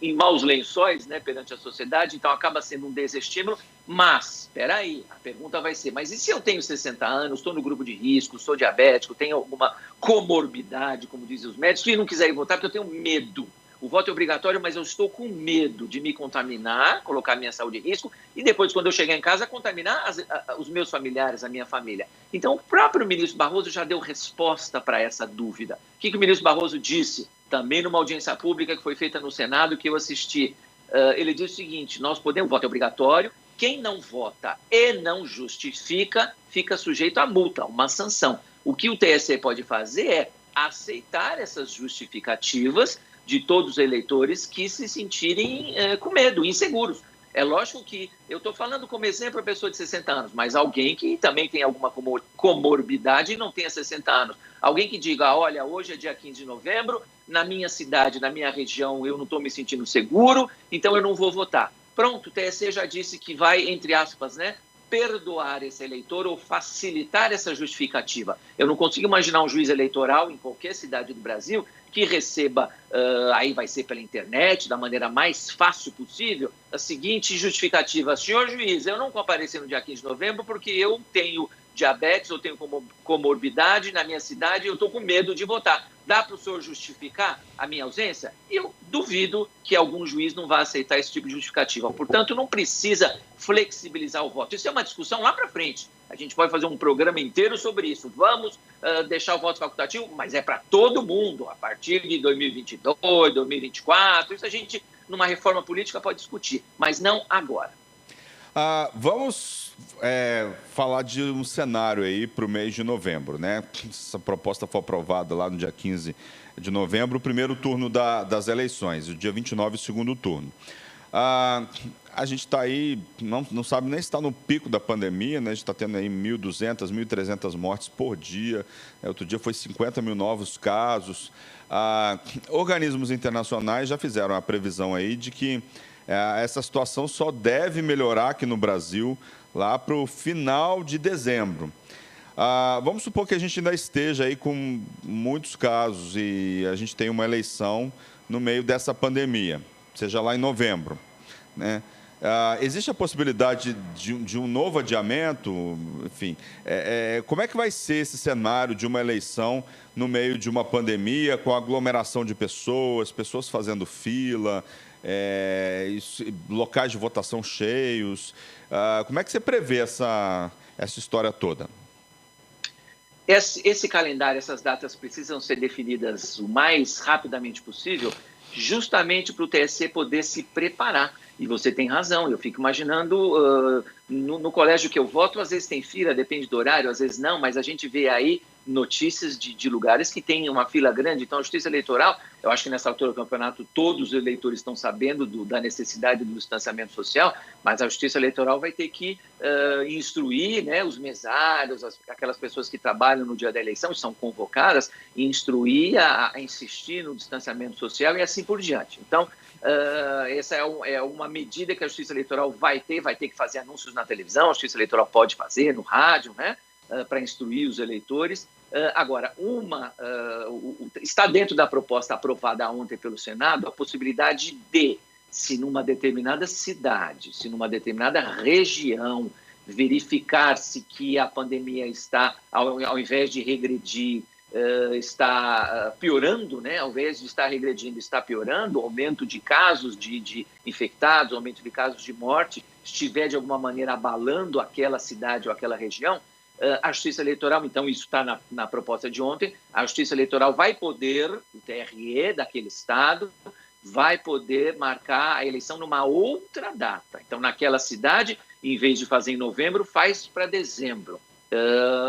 em maus lençóis, né, perante a sociedade, então acaba sendo um desestímulo. Mas, espera aí, a pergunta vai ser, mas e se eu tenho 60 anos, estou no grupo de risco, sou diabético, tenho alguma comorbidade, como dizem os médicos, e não quiser ir votar porque eu tenho medo? O voto é obrigatório, mas eu estou com medo de me contaminar, colocar minha saúde em risco, e depois, quando eu chegar em casa, contaminar os meus familiares, a minha família. Então, o próprio ministro Barroso já deu resposta para essa dúvida. O que o ministro Barroso disse? Também numa audiência pública que foi feita no Senado, que eu assisti. Ele disse o seguinte: nós podemos, o voto é obrigatório, quem não vota e não justifica, fica sujeito a multa, uma sanção. O que o TSE pode fazer é aceitar essas justificativas de todos os eleitores que se sentirem com medo, inseguros. É lógico que eu estou falando como exemplo a pessoa de 60 anos, mas alguém que também tem alguma comorbidade e não tenha 60 anos. Alguém que diga, olha, hoje é dia 15 de novembro, na minha cidade, na minha região, eu não estou me sentindo seguro, então eu não vou votar. Pronto, o TSE já disse que vai, entre aspas, né, perdoar esse eleitor ou facilitar essa justificativa. Eu não consigo imaginar um juiz eleitoral em qualquer cidade do Brasil que receba, aí vai ser pela internet, da maneira mais fácil possível, a seguinte justificativa: senhor juiz, eu não compareci no dia 15 de novembro porque eu tenho diabetes, eu tenho comorbidade na minha cidade e eu estou com medo de votar. Dá para o senhor justificar a minha ausência? E eu duvido que algum juiz não vá aceitar esse tipo de justificativa. Portanto, não precisa flexibilizar o voto. Isso é uma discussão lá para frente. A gente pode fazer um programa inteiro sobre isso. Vamos deixar o voto facultativo, mas é para todo mundo, a partir de 2022, 2024. Isso a gente, numa reforma política, pode discutir, mas não agora. Vamos falar de um cenário aí para o mês de novembro, né? Essa proposta foi aprovada lá no dia 15 de novembro, o primeiro turno das eleições, o dia 29, o segundo turno. A gente está aí, não sabe nem se está no pico da pandemia, né? A gente está tendo aí 1.200, 1.300 mortes por dia. Outro dia foi 50 mil novos casos. Organismos internacionais já fizeram a previsão aí de que essa situação só deve melhorar aqui no Brasil lá para o final de dezembro. Vamos supor que a gente ainda esteja aí com muitos casos e a gente tem uma eleição no meio dessa pandemia, seja lá em novembro, né? Existe a possibilidade de um novo adiamento? Enfim, como é que vai ser esse cenário de uma eleição no meio de uma pandemia, com aglomeração de pessoas fazendo fila, locais de votação cheios? Como é que você prevê essa história toda? Esse calendário, essas datas precisam ser definidas o mais rapidamente possível, justamente para o TSE poder se preparar. E você tem razão, eu fico imaginando, no colégio que eu voto, às vezes tem fila, depende do horário, às vezes não, mas a gente vê aí notícias de lugares que tem uma fila grande. Então, a Justiça Eleitoral, eu acho que nessa altura do campeonato todos os eleitores estão sabendo da necessidade do distanciamento social, mas a Justiça Eleitoral vai ter que instruir, né, os mesários, aquelas pessoas que trabalham no dia da eleição, são convocadas, instruir a insistir no distanciamento social e assim por diante. Então, essa é uma medida que a Justiça Eleitoral vai ter que fazer anúncios na televisão, a Justiça Eleitoral pode fazer no rádio, né, para instruir os eleitores. Agora, está dentro da proposta aprovada ontem pelo Senado a possibilidade de, se numa determinada cidade, se numa determinada região, verificar-se que a pandemia está, ao invés de regredir, está piorando, né? Ao invés de estar regredindo, está piorando, aumento de casos de infectados, aumento de casos de morte, estiver de alguma maneira abalando aquela cidade ou aquela região, a Justiça Eleitoral, então isso está na proposta de ontem, a Justiça Eleitoral vai poder, o TRE daquele estado, vai poder marcar a eleição numa outra data. Então, naquela cidade, em vez de fazer em novembro, faz para dezembro,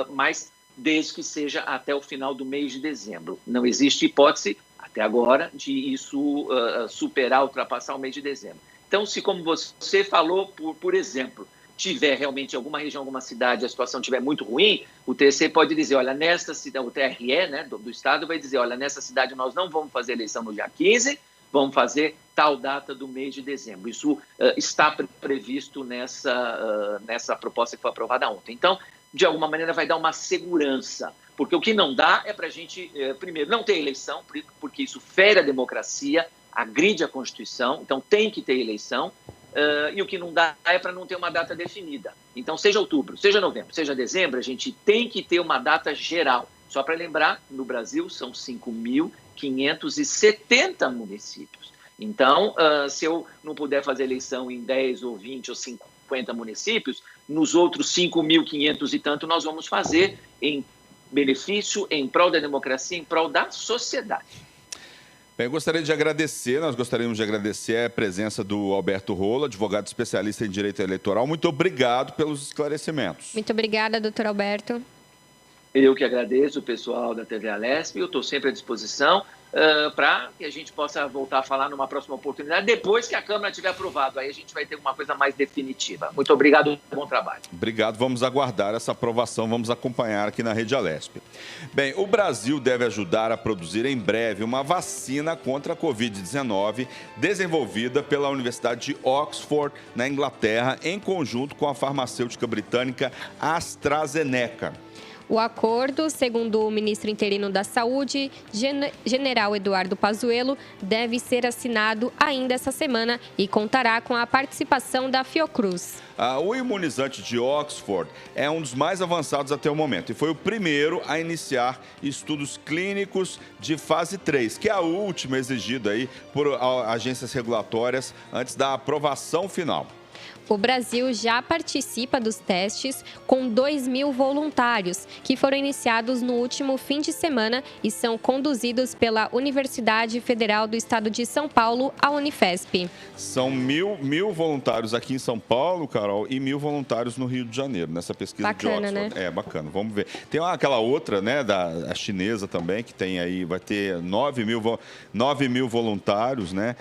mas desde que seja até o final do mês de dezembro. Não existe hipótese, até agora, de isso superar, ultrapassar o mês de dezembro. Então, se, como você falou, por exemplo, tiver realmente em alguma região, alguma cidade, a situação estiver muito ruim, o TSE pode dizer, olha, nesta cidade, o TRE, né, do Estado vai dizer, olha, nessa cidade nós não vamos fazer eleição no dia 15, vamos fazer tal data do mês de dezembro. Isso está previsto nessa proposta que foi aprovada ontem. Então, de alguma maneira, vai dar uma segurança, porque o que não dá é para a gente, primeiro, não ter eleição, porque isso fere a democracia, agride a Constituição, então tem que ter eleição, e o que não dá é para não ter uma data definida. Então, seja outubro, seja novembro, seja dezembro, a gente tem que ter uma data geral. Só para lembrar, no Brasil são 5.570 municípios. Então, se eu não puder fazer eleição em 10 ou 20 ou 50 municípios, nos outros 5.500 e tanto nós vamos fazer em benefício, em prol da democracia, em prol da sociedade. Bem, nós gostaríamos de agradecer a presença do Alberto Rola, advogado especialista em direito eleitoral. Muito obrigado pelos esclarecimentos. Muito obrigada, doutor Alberto. Eu que agradeço o pessoal da TV Alesp, eu estou sempre à disposição para que a gente possa voltar a falar numa próxima oportunidade, depois que a Câmara tiver aprovado. Aí a gente vai ter uma coisa mais definitiva. Muito obrigado, bom trabalho. Obrigado, vamos aguardar essa aprovação, vamos acompanhar aqui na Rede Alesp. Bem, o Brasil deve ajudar a produzir em breve uma vacina contra a Covid-19 desenvolvida pela Universidade de Oxford, na Inglaterra, em conjunto com a farmacêutica britânica AstraZeneca. O acordo, segundo o ministro interino da Saúde, general Eduardo Pazuello, deve ser assinado ainda essa semana e contará com a participação da Fiocruz. O imunizante de Oxford é um dos mais avançados até o momento e foi o primeiro a iniciar estudos clínicos de fase 3, que é a última exigida aí por agências regulatórias antes da aprovação final. O Brasil já participa dos testes com 2.000 voluntários, que foram iniciados no último fim de semana e são conduzidos pela Universidade Federal do Estado de São Paulo, a Unifesp. São mil voluntários aqui em São Paulo, Carol, e 1.000 voluntários no Rio de Janeiro, nessa pesquisa bacana, de Oxford. Né? É, bacana, vamos ver. Tem aquela outra, né, a chinesa também, que tem aí, vai ter 9.000 voluntários, né,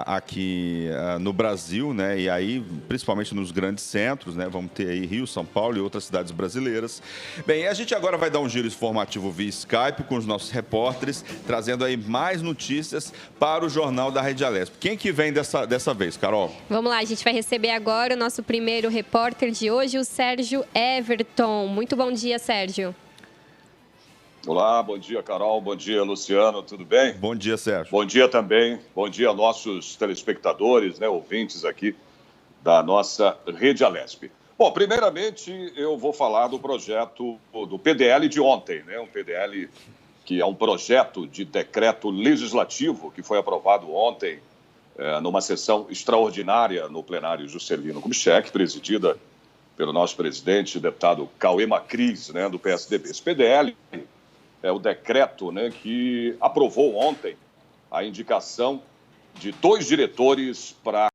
aqui no Brasil, né, e aí principalmente nos grandes centros, né? Vamos ter aí Rio, São Paulo e outras cidades brasileiras. Bem, a gente agora vai dar um giro informativo via Skype com os nossos repórteres, trazendo aí mais notícias para o Jornal da Rede Alesp. Quem que vem dessa vez, Carol? Vamos lá, a gente vai receber agora o nosso primeiro repórter de hoje, o Sérgio Everton. Muito bom dia, Sérgio. Olá, bom dia, Carol, bom dia, Luciano, tudo bem? Bom dia, Sérgio. Bom dia também, bom dia a nossos telespectadores, né, ouvintes aqui da nossa Rede Alesp. Bom, primeiramente eu vou falar do projeto do PDL de ontem, né? Um PDL que é um projeto de decreto legislativo que foi aprovado ontem numa sessão extraordinária no plenário Juscelino Kubitschek, presidida pelo nosso presidente, deputado Cauê Macris, né, do PSDB. Esse PDL é o decreto, né, que aprovou ontem a indicação de 2 diretores para a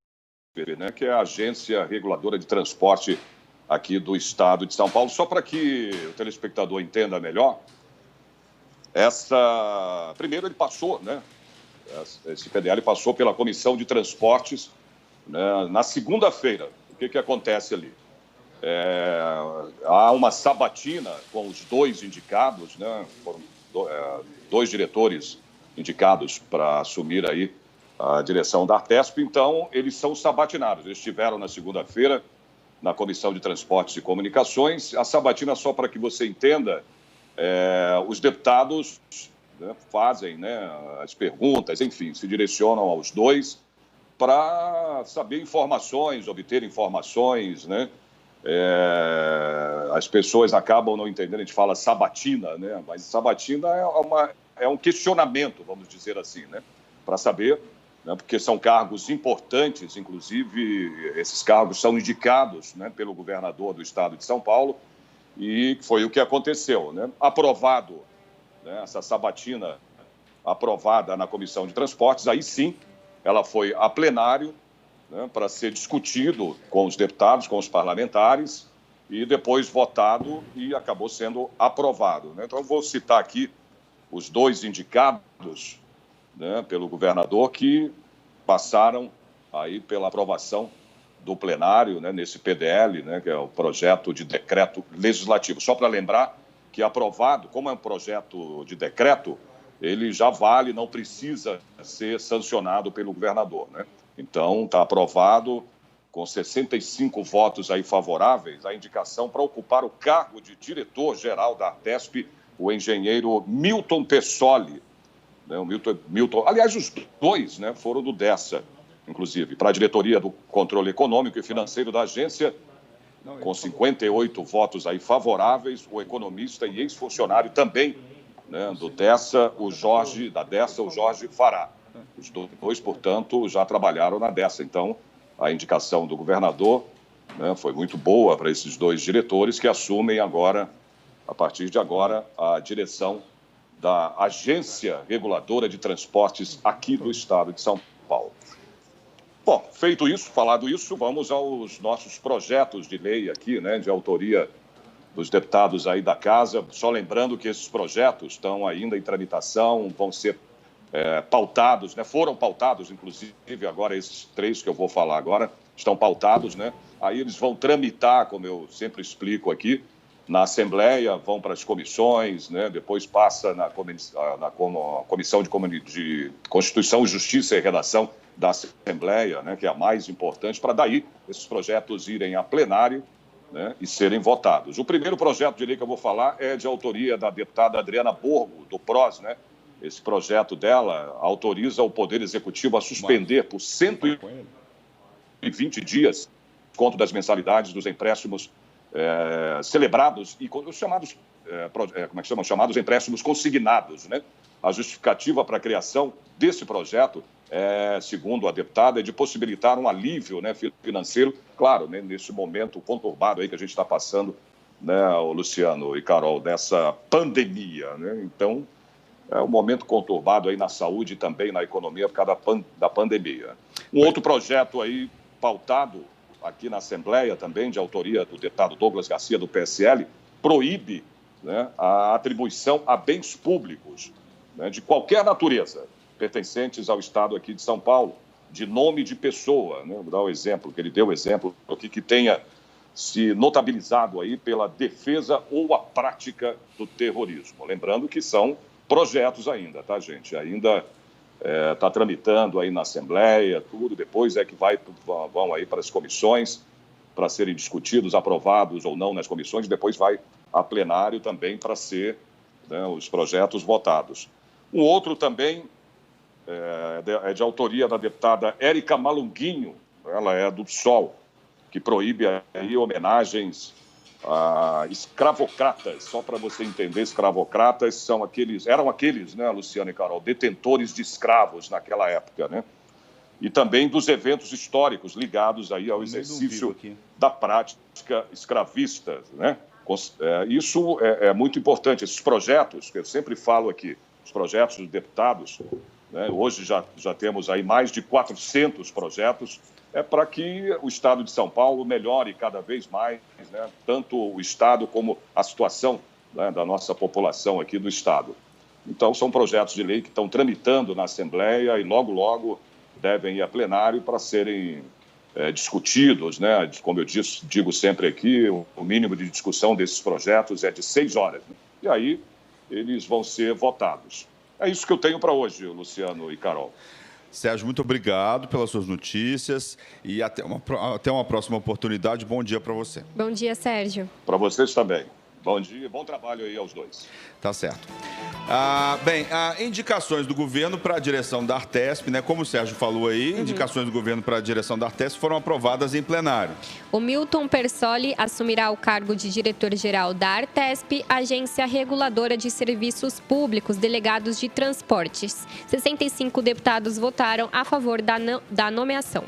ANTP, né, que é a Agência Reguladora de Transporte aqui do Estado de São Paulo. Só para que o telespectador entenda melhor, primeiro ele passou, né, esse PDL passou pela Comissão de Transportes, né, na segunda-feira. O que acontece ali? Há uma sabatina com os 2 indicados, né, foram 2 diretores indicados para assumir aí a direção da Artesp, então eles são sabatinados. Eles estiveram na segunda-feira na Comissão de Transportes e Comunicações. A sabatina, só para que você entenda, os deputados, né, fazem, né, as perguntas, enfim, se direcionam aos 2 para saber informações, obter informações, né? As pessoas acabam não entendendo, a gente fala sabatina, né? Mas sabatina é um questionamento, vamos dizer assim, né? Para saber, né? Porque são cargos importantes, inclusive esses cargos são indicados, né, pelo governador do Estado de São Paulo, e foi o que aconteceu, né? Aprovado, né, essa sabatina aprovada na Comissão de Transportes, aí sim ela foi a plenário, né, para ser discutido com os deputados, com os parlamentares, e depois votado e acabou sendo aprovado, né? Então, eu vou citar aqui os 2 indicados, né, pelo governador que passaram aí pela aprovação do plenário, né, nesse PDL, né, que é o projeto de decreto legislativo. Só para lembrar que aprovado, como é um projeto de decreto, ele já vale, não precisa ser sancionado pelo governador, né? Então, está aprovado com 65 votos aí favoráveis a indicação para ocupar o cargo de diretor-geral da Artesp, o engenheiro Milton Pessoli. Né, o Milton, aliás, os 2, né, foram do Dessa, inclusive, para a diretoria do controle econômico e financeiro da agência, com 58 votos aí favoráveis, o economista e ex-funcionário também, né, do Dessa, o Jorge Fará. Os 2, portanto, já trabalharam na Dessa. Então, a indicação do governador, né, foi muito boa para esses 2 diretores que assumem agora, a partir de agora, a direção da Agência Reguladora de Transportes aqui do Estado de São Paulo. Bom, feito isso, falado isso, vamos aos nossos projetos de lei aqui, né, de autoria dos deputados aí da casa. Só lembrando que esses projetos estão ainda em tramitação, vão ser pautados, né? Foram pautados, inclusive, agora esses 3 que eu vou falar agora, estão pautados, né? Aí eles vão tramitar, como eu sempre explico aqui, na Assembleia, vão para as comissões, né? Depois passa na Comissão de Constituição, Justiça e Redação da Assembleia, né? Que é a mais importante, para daí esses projetos irem a plenário, né, e serem votados. O primeiro projeto de lei que eu vou falar é de autoria da deputada Adriana Borgo, do PROS, né? Esse projeto dela autoriza o Poder Executivo a suspender por 120 dias o desconto das mensalidades dos empréstimos celebrados e os chamados, chamados empréstimos consignados, né? A justificativa para a criação desse projeto, segundo a deputada, é de possibilitar um alívio, né, financeiro, claro, né, nesse momento conturbado aí que a gente está passando, né, Luciano e Carol, dessa pandemia, né? Então, é um momento conturbado aí na saúde e também na economia por causa da pandemia. Um outro projeto aí pautado aqui na Assembleia também, de autoria do deputado Douglas Garcia, do PSL, proíbe, né, a atribuição a bens públicos, né, de qualquer natureza, pertencentes ao Estado aqui de São Paulo, de nome de pessoa, né? Vou dar o exemplo, que ele deu o exemplo aqui, que tenha se notabilizado aí pela defesa ou a prática do terrorismo. Lembrando que são projetos ainda, tá, gente? Ainda está tramitando aí na Assembleia, tudo, depois é que vão aí para as comissões para serem discutidos, aprovados ou não nas comissões, depois vai a plenário também para ser, né, os projetos votados. Um outro também é de autoria da deputada Érica Malunguinho, ela é do PSOL, que proíbe aí homenagens a escravocratas. Só para você entender, escravocratas eram aqueles, né, Luciano e Carol, detentores de escravos naquela época, né? E também dos eventos históricos ligados aí ao exercício da prática escravista, né? Isso é muito importante. Esses projetos, que eu sempre falo aqui, os projetos dos deputados, né? Hoje já temos aí mais de 400 projetos, para que o Estado de São Paulo melhore cada vez mais, né? Tanto o Estado como a situação, né, da nossa população aqui do Estado. Então, são projetos de lei que estão tramitando na Assembleia e logo devem ir a plenário para serem discutidos, né? Como eu digo sempre aqui, o mínimo de discussão desses projetos é de 6 horas. Né? E aí eles vão ser votados. É isso que eu tenho para hoje, Luciano e Carol. Sérgio, muito obrigado pelas suas notícias e até uma próxima oportunidade. Bom dia para você. Bom dia, Sérgio. Para vocês também. Bom dia e bom trabalho aí aos dois. Tá certo. Indicações do governo para a direção da Artesp, né? Como o Sérgio falou aí, indicações do governo para a direção da Artesp foram aprovadas em plenário. O Milton Persoli assumirá o cargo de diretor-geral da Artesp, agência reguladora de serviços públicos delegados de transportes. 65 deputados votaram a favor da nomeação.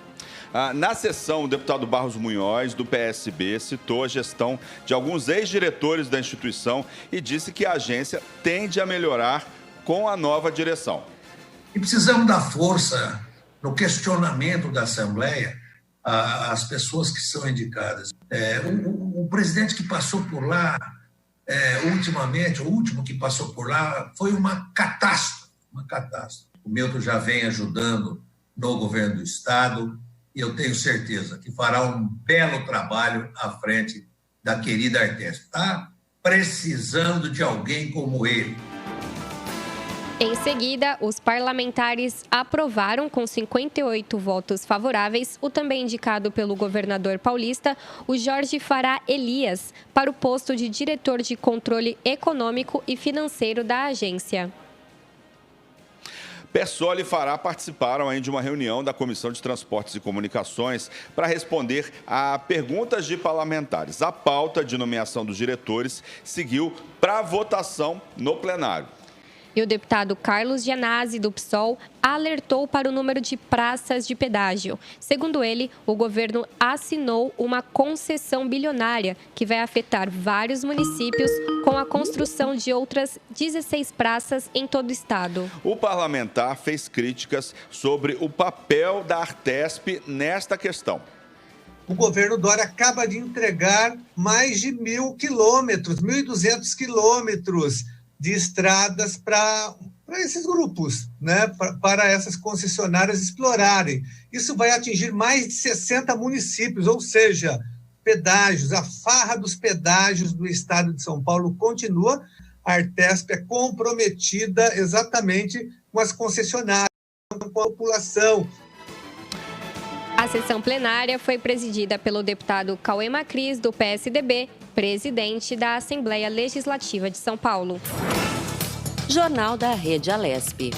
Na sessão, o deputado Barros Munhoz, do PSB, citou a gestão de alguns ex-diretores da instituição e disse que a agência tende a melhorar com a nova direção. E precisamos dar força no questionamento da Assembleia às pessoas que são indicadas. O presidente que passou por lá, ultimamente, o último que passou por lá, foi uma catástrofe. O Milton já vem ajudando no governo do Estado, e eu tenho certeza que fará um belo trabalho à frente da querida Artesp. Está precisando de alguém como ele. Em seguida, os parlamentares aprovaram com 58 votos favoráveis o também indicado pelo governador paulista, o Jorge Fará Elias, para o posto de diretor de controle econômico e financeiro da agência. Persoli e Fará participaram aí de uma reunião da Comissão de Transportes e Comunicações para responder a perguntas de parlamentares. A pauta de nomeação dos diretores seguiu para votação no plenário. E o deputado Carlos Gianazzi, do PSOL, alertou para o número de praças de pedágio. Segundo ele, o governo assinou uma concessão bilionária que vai afetar vários municípios com a construção de outras 16 praças em todo o estado. O parlamentar fez críticas sobre o papel da Artesp nesta questão. O governo Dória acaba de entregar mais de 1.000 quilômetros, 1.200 quilômetros de estradas para esses grupos, né? Para essas concessionárias explorarem. Isso vai atingir mais de 60 municípios, ou seja, pedágios, a farra dos pedágios do estado de São Paulo continua. A Artesp é comprometida exatamente com as concessionárias, com a população. A sessão plenária foi presidida pelo deputado Cauê Macris, do PSDB, presidente da Assembleia Legislativa de São Paulo. Jornal da Rede Alesp.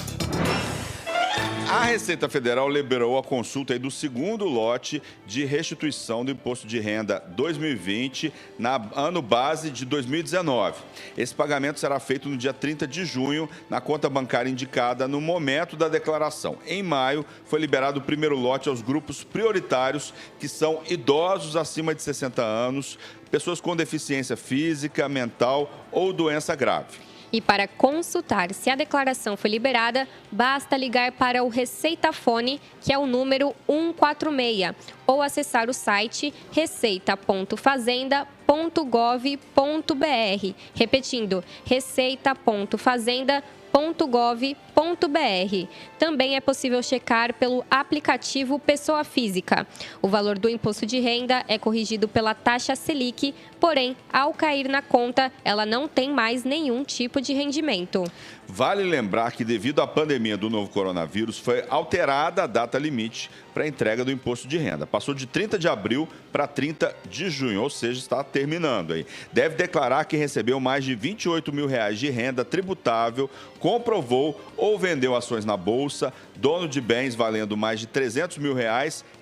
A Receita Federal liberou a consulta aí do segundo lote de restituição do Imposto de Renda 2020 na ano base de 2019. Esse pagamento será feito no dia 30 de junho na conta bancária indicada no momento da declaração. Em maio, foi liberado o primeiro lote aos grupos prioritários, que são idosos acima de 60 anos, pessoas com deficiência física, mental ou doença grave. E para consultar se a declaração foi liberada, basta ligar para o Receitafone, que é o número 146, ou acessar o site receita.fazenda.gov.br. Repetindo, receita.fazenda.gov.br. Também é possível checar pelo aplicativo Pessoa Física. O valor do imposto de renda é corrigido pela taxa Selic, porém, ao cair na conta, ela não tem mais nenhum tipo de rendimento. Vale lembrar que, devido à pandemia do novo coronavírus, foi alterada a data limite para a entrega do imposto de renda. Passou de 30 de abril para 30 de junho, ou seja, está terminando aí. Deve declarar que recebeu mais de R$28 mil de renda tributável, comprovou ou vendeu ações na Bolsa, dono de bens valendo mais de R$300 mil,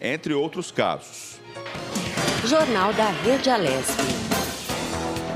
entre outros casos. Jornal da Rede Alesp.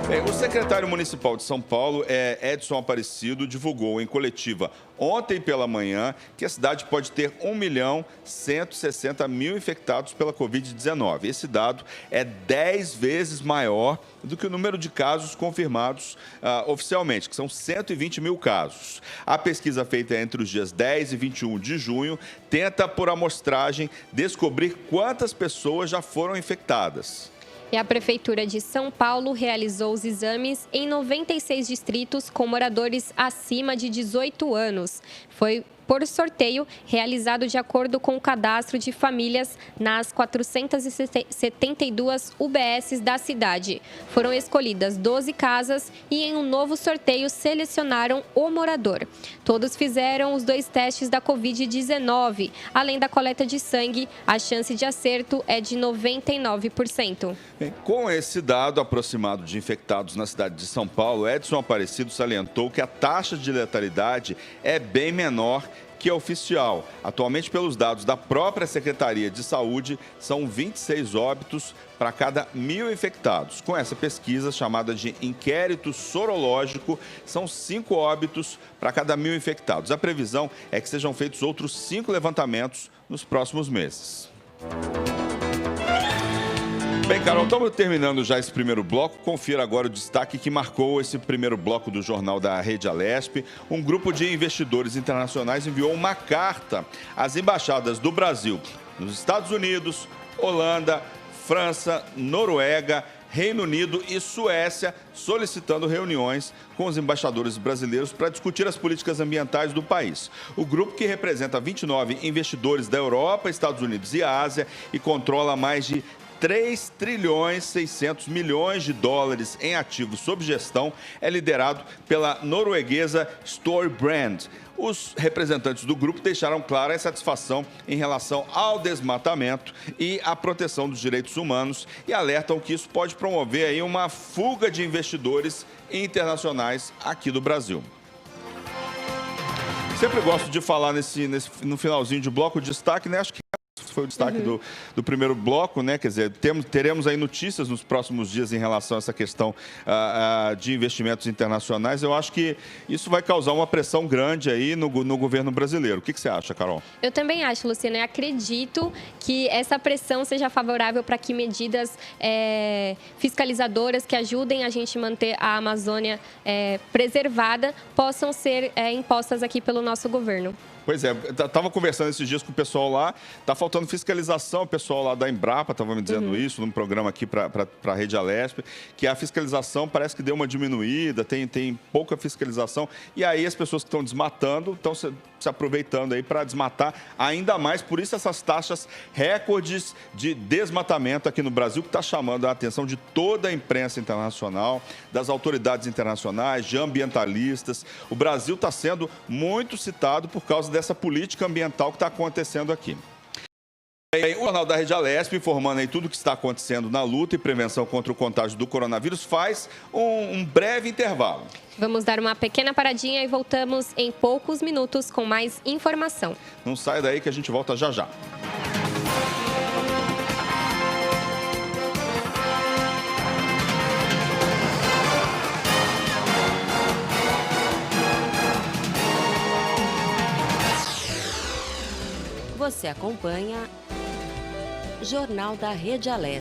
Bem, o secretário municipal de São Paulo, Edson Aparecido, divulgou em coletiva ontem pela manhã que a cidade pode ter 1.160.000 infectados pela Covid-19. Esse dado é 10 vezes maior do que o número de casos confirmados oficialmente, que são 120 mil casos. A pesquisa feita entre os dias 10 e 21 de junho tenta, por amostragem, descobrir quantas pessoas já foram infectadas. E a Prefeitura de São Paulo realizou os exames em 96 distritos com moradores acima de 18 anos. Foi por sorteio realizado de acordo com o cadastro de famílias nas 472 UBSs da cidade. Foram escolhidas 12 casas e em um novo sorteio selecionaram o morador. Todos fizeram os 2 testes da Covid-19. Além da coleta de sangue, a chance de acerto é de 99%. Bem, com esse dado aproximado de infectados na cidade de São Paulo, Edson Aparecido salientou que a taxa de letalidade é bem menor que é oficial. Atualmente, pelos dados da própria Secretaria de Saúde, são 26 óbitos para cada 1.000 infectados. Com essa pesquisa, chamada de inquérito sorológico, são 5 óbitos para cada 1.000 infectados. A previsão é que sejam feitos outros 5 levantamentos nos próximos meses. Bem, Carol, estamos terminando já esse primeiro bloco. Confira agora o destaque que marcou esse primeiro bloco do Jornal da Rede Alesp. Um grupo de investidores internacionais enviou uma carta às embaixadas do Brasil nos Estados Unidos, Holanda, França, Noruega, Reino Unido e Suécia, solicitando reuniões com os embaixadores brasileiros para discutir as políticas ambientais do país. O grupo, que representa 29 investidores da Europa, Estados Unidos e Ásia e controla mais de 3 trilhões 600 milhões de dólares em ativos sob gestão, é liderado pela norueguesa Storebrand. Os representantes do grupo deixaram clara a insatisfação em relação ao desmatamento e à proteção dos direitos humanos e alertam que isso pode promover aí uma fuga de investidores internacionais aqui do Brasil. Sempre gosto de falar no finalzinho de bloco, destaque, né? Acho que foi o destaque do primeiro bloco, né? Quer dizer, teremos aí notícias nos próximos dias em relação a essa questão de investimentos internacionais. Eu acho que isso vai causar uma pressão grande aí no governo brasileiro. O que você acha, Carol? Eu também acho, Luciana. Eu acredito que essa pressão seja favorável para que medidas fiscalizadoras que ajudem a gente manter a Amazônia preservada possam ser impostas aqui pelo nosso governo. Pois é, estava conversando esses dias com o pessoal lá, está faltando fiscalização, o pessoal lá da Embrapa estava me dizendo isso, num programa aqui para a Rede Alesp, que a fiscalização parece que deu uma diminuída, tem pouca fiscalização, e aí as pessoas que estão desmatando estão se aproveitando aí para desmatar ainda mais, por isso essas taxas recordes de desmatamento aqui no Brasil, que está chamando a atenção de toda a imprensa internacional, das autoridades internacionais, de ambientalistas. O Brasil está sendo muito citado por causa dessa política ambiental que está acontecendo aqui. O Jornal da Rede Alesp, informando aí tudo o que está acontecendo na luta e prevenção contra o contágio do coronavírus, faz um breve intervalo. Vamos dar uma pequena paradinha e voltamos em poucos minutos com mais informação. Não sai daí que a gente volta já já. Você acompanha Jornal da Rede Alesp.